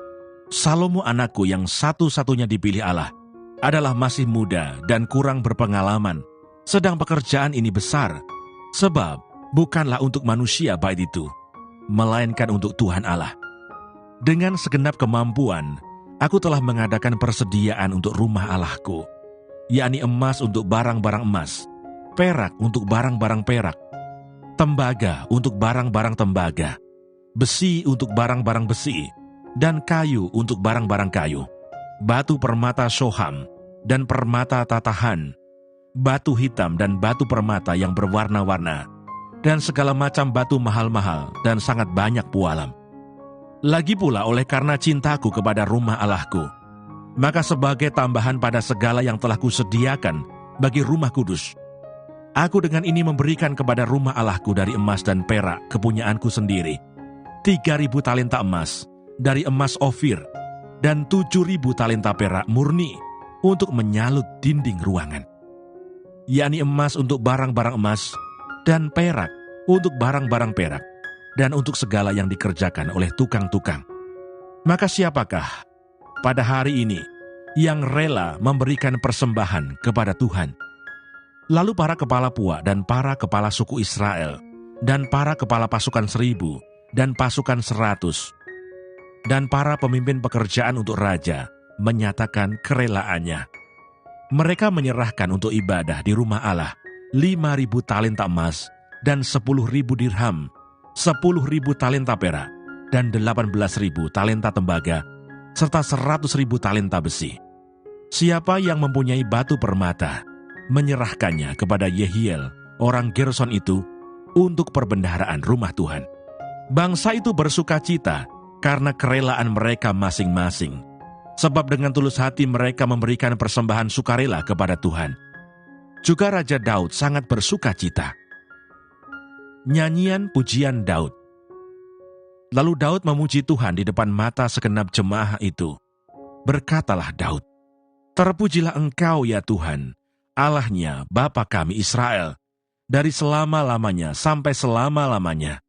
"Salomo anakku yang satu-satunya dipilih Allah adalah masih muda dan kurang berpengalaman, sedang pekerjaan ini besar, sebab bukanlah untuk manusia bait itu, melainkan untuk Tuhan Allah. Dengan segenap kemampuan, aku telah mengadakan persediaan untuk rumah Allahku, yakni emas untuk barang-barang emas, perak untuk barang-barang perak, tembaga untuk barang-barang tembaga, besi untuk barang-barang besi, dan kayu untuk barang-barang kayu, batu permata shoham dan permata tatahan, batu hitam dan batu permata yang berwarna-warna, dan segala macam batu mahal-mahal dan sangat banyak pualam. Lagi pula oleh karena cintaku kepada rumah Allahku, maka sebagai tambahan pada segala yang telah kusediakan bagi rumah kudus, aku dengan ini memberikan kepada rumah Allahku dari emas dan perak kepunyaanku sendiri 3.000 talenta emas dari emas Ofir dan 7.000 talenta perak murni untuk menyalut dinding ruangan, yakni emas untuk barang-barang emas dan perak untuk barang-barang perak dan untuk segala yang dikerjakan oleh tukang-tukang. Maka siapakah pada hari ini yang rela memberikan persembahan kepada Tuhan?" Lalu para kepala puak dan para kepala suku Israel, dan para kepala pasukan 1.000 dan pasukan 100, dan para pemimpin pekerjaan untuk raja menyatakan kerelaannya. Mereka menyerahkan untuk ibadah di rumah Allah 5.000 talenta emas dan 10.000 dirham, 10.000 talenta perak, dan 18.000 talenta tembaga, serta 100.000 talenta besi. Siapa yang mempunyai batu permata, menyerahkannya kepada Yehiel, orang Gerson itu, untuk perbendaharaan rumah Tuhan. Bangsa itu bersuka cita karena kerelaan mereka masing-masing, sebab dengan tulus hati mereka memberikan persembahan sukarela kepada Tuhan. Juga Raja Daud sangat bersuka cita. Nyanyian pujian Daud. Lalu Daud memuji Tuhan di depan mata segenap jemaah itu. Berkatalah Daud, "Terpujilah Engkau ya Tuhan, Allahnya Bapa kami Israel, dari selama-lamanya sampai selama-lamanya.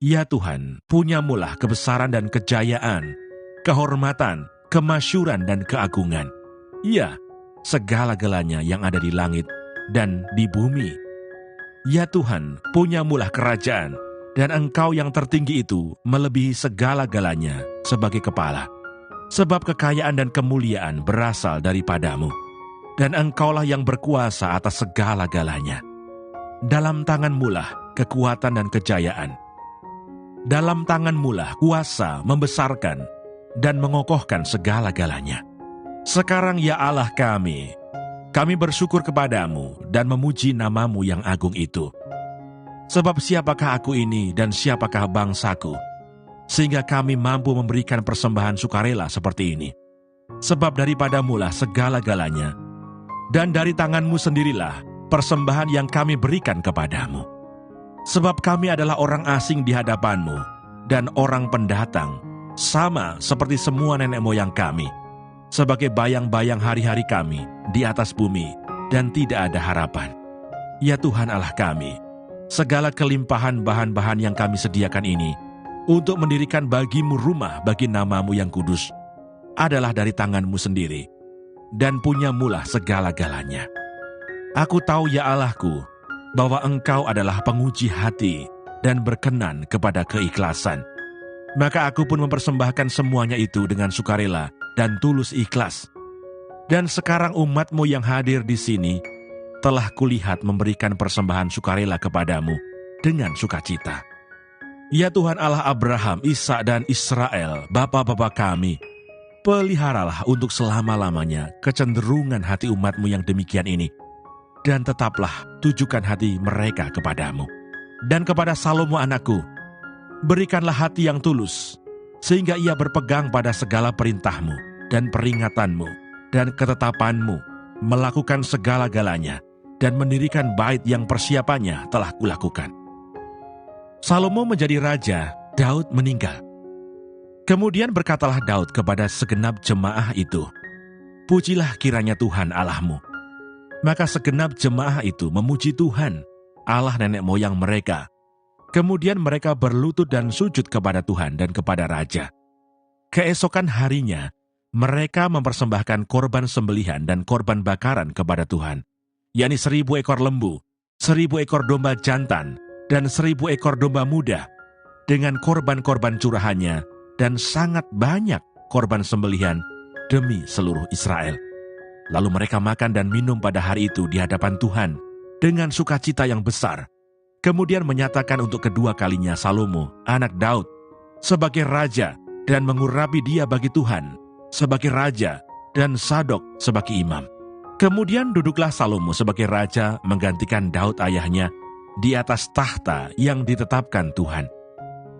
Ya Tuhan, punyamulah kebesaran dan kejayaan, kehormatan, kemasyuran dan keagungan. Ya, segala-galanya yang ada di langit dan di bumi. Ya Tuhan, punyamulah kerajaan, dan Engkau yang tertinggi itu melebihi segala-galanya sebagai kepala. Sebab kekayaan dan kemuliaan berasal daripadamu, dan Engkaulah yang berkuasa atas segala-galanya. Dalam tangan-Mulah kekuatan dan kejayaan. Dalam tangan-Mulah kuasa membesarkan dan mengokohkan segala-galanya. Sekarang ya Allah kami bersyukur kepadamu dan memuji nama-Mu yang agung itu. Sebab siapakah aku ini dan siapakah bangsaku, sehingga kami mampu memberikan persembahan sukarela seperti ini. Sebab daripadamu-lah segala-galanya, dan dari tangan-Mu sendirilah persembahan yang kami berikan kepadamu. Sebab kami adalah orang asing di hadapan-Mu, dan orang pendatang, sama seperti semua nenek moyang kami, sebagai bayang-bayang hari-hari kami di atas bumi, dan tidak ada harapan. Ya Tuhan Allah kami, segala kelimpahan bahan-bahan yang kami sediakan ini, untuk mendirikan bagi-Mu rumah bagi nama-Mu yang kudus, adalah dari tangan-Mu sendiri, dan punya-Mu-lah segala-galanya. Aku tahu ya Allahku, bahwa Engkau adalah penguji hati dan berkenan kepada keikhlasan. Maka aku pun mempersembahkan semuanya itu dengan sukarela dan tulus ikhlas. Dan sekarang umat-Mu yang hadir di sini telah kulihat memberikan persembahan sukarela kepadamu dengan sukacita. Ya Tuhan Allah Abraham, Ishak dan Israel, bapa-bapa kami, peliharalah untuk selama-lamanya kecenderungan hati umat-Mu yang demikian ini, dan tetaplah tujukan hati mereka kepadamu. Dan kepada Salomo anakku, berikanlah hati yang tulus, sehingga ia berpegang pada segala perintah-Mu dan peringatan-Mu dan ketetapan-Mu, melakukan segala-galanya, dan mendirikan bait yang persiapannya telah kulakukan. Salomo menjadi raja, Daud meninggal. Kemudian berkatalah Daud kepada segenap jemaah itu, "Pujilah kiranya Tuhan Allahmu." Maka segenap jemaah itu memuji Tuhan, Allah nenek moyang mereka. Kemudian mereka berlutut dan sujud kepada Tuhan dan kepada raja. Keesokan harinya, mereka mempersembahkan korban sembelihan dan korban bakaran kepada Tuhan, yakni 1.000 ekor lembu, 1.000 ekor domba jantan, dan 1.000 ekor domba muda, dengan korban-korban curahannya, dan sangat banyak korban sembelihan demi seluruh Israel. Lalu mereka makan dan minum pada hari itu di hadapan Tuhan dengan sukacita yang besar. Kemudian menyatakan untuk kedua kalinya Salomo, anak Daud, sebagai raja dan mengurapi dia bagi Tuhan sebagai raja dan Sadok sebagai imam. Kemudian duduklah Salomo sebagai raja menggantikan Daud ayahnya di atas tahta yang ditetapkan Tuhan.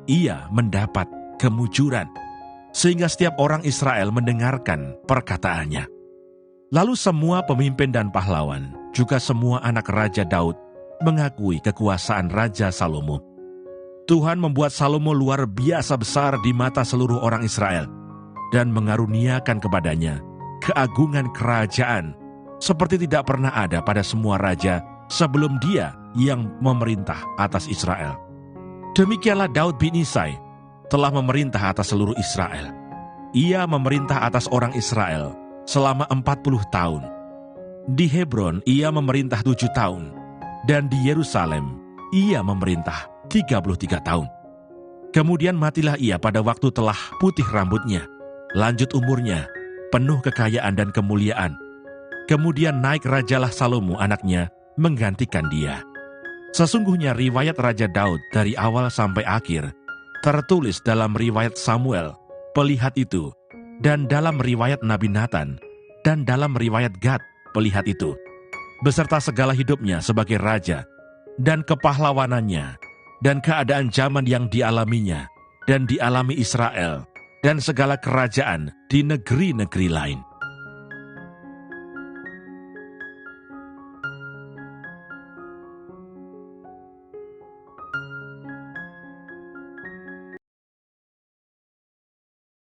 Ia mendapat kemujuran, sehingga setiap orang Israel mendengarkan perkataannya. Lalu semua pemimpin dan pahlawan, juga semua anak Raja Daud, mengakui kekuasaan Raja Salomo. Tuhan membuat Salomo luar biasa besar di mata seluruh orang Israel, dan mengaruniakan kepadanya keagungan kerajaan, seperti tidak pernah ada pada semua raja sebelum dia yang memerintah atas Israel. Demikianlah Daud bin Isai telah memerintah atas seluruh Israel. Ia memerintah atas orang Israel selama 40 tahun. Di Hebron ia memerintah 7 tahun, dan di Yerusalem ia memerintah 33 tahun. Kemudian matilah ia pada waktu telah putih rambutnya, lanjut umurnya, penuh kekayaan dan kemuliaan. Kemudian naik rajalah Salomo anaknya menggantikan dia. Sesungguhnya riwayat Raja Daud dari awal sampai akhir tertulis dalam riwayat Samuel, pelihat itu, dan dalam riwayat Nabi Nathan, dan dalam riwayat Gad, pelihat itu, beserta segala hidupnya sebagai raja, dan kepahlawanannya, dan keadaan zaman yang dialaminya, dan dialami Israel, dan segala kerajaan di negeri-negeri lain.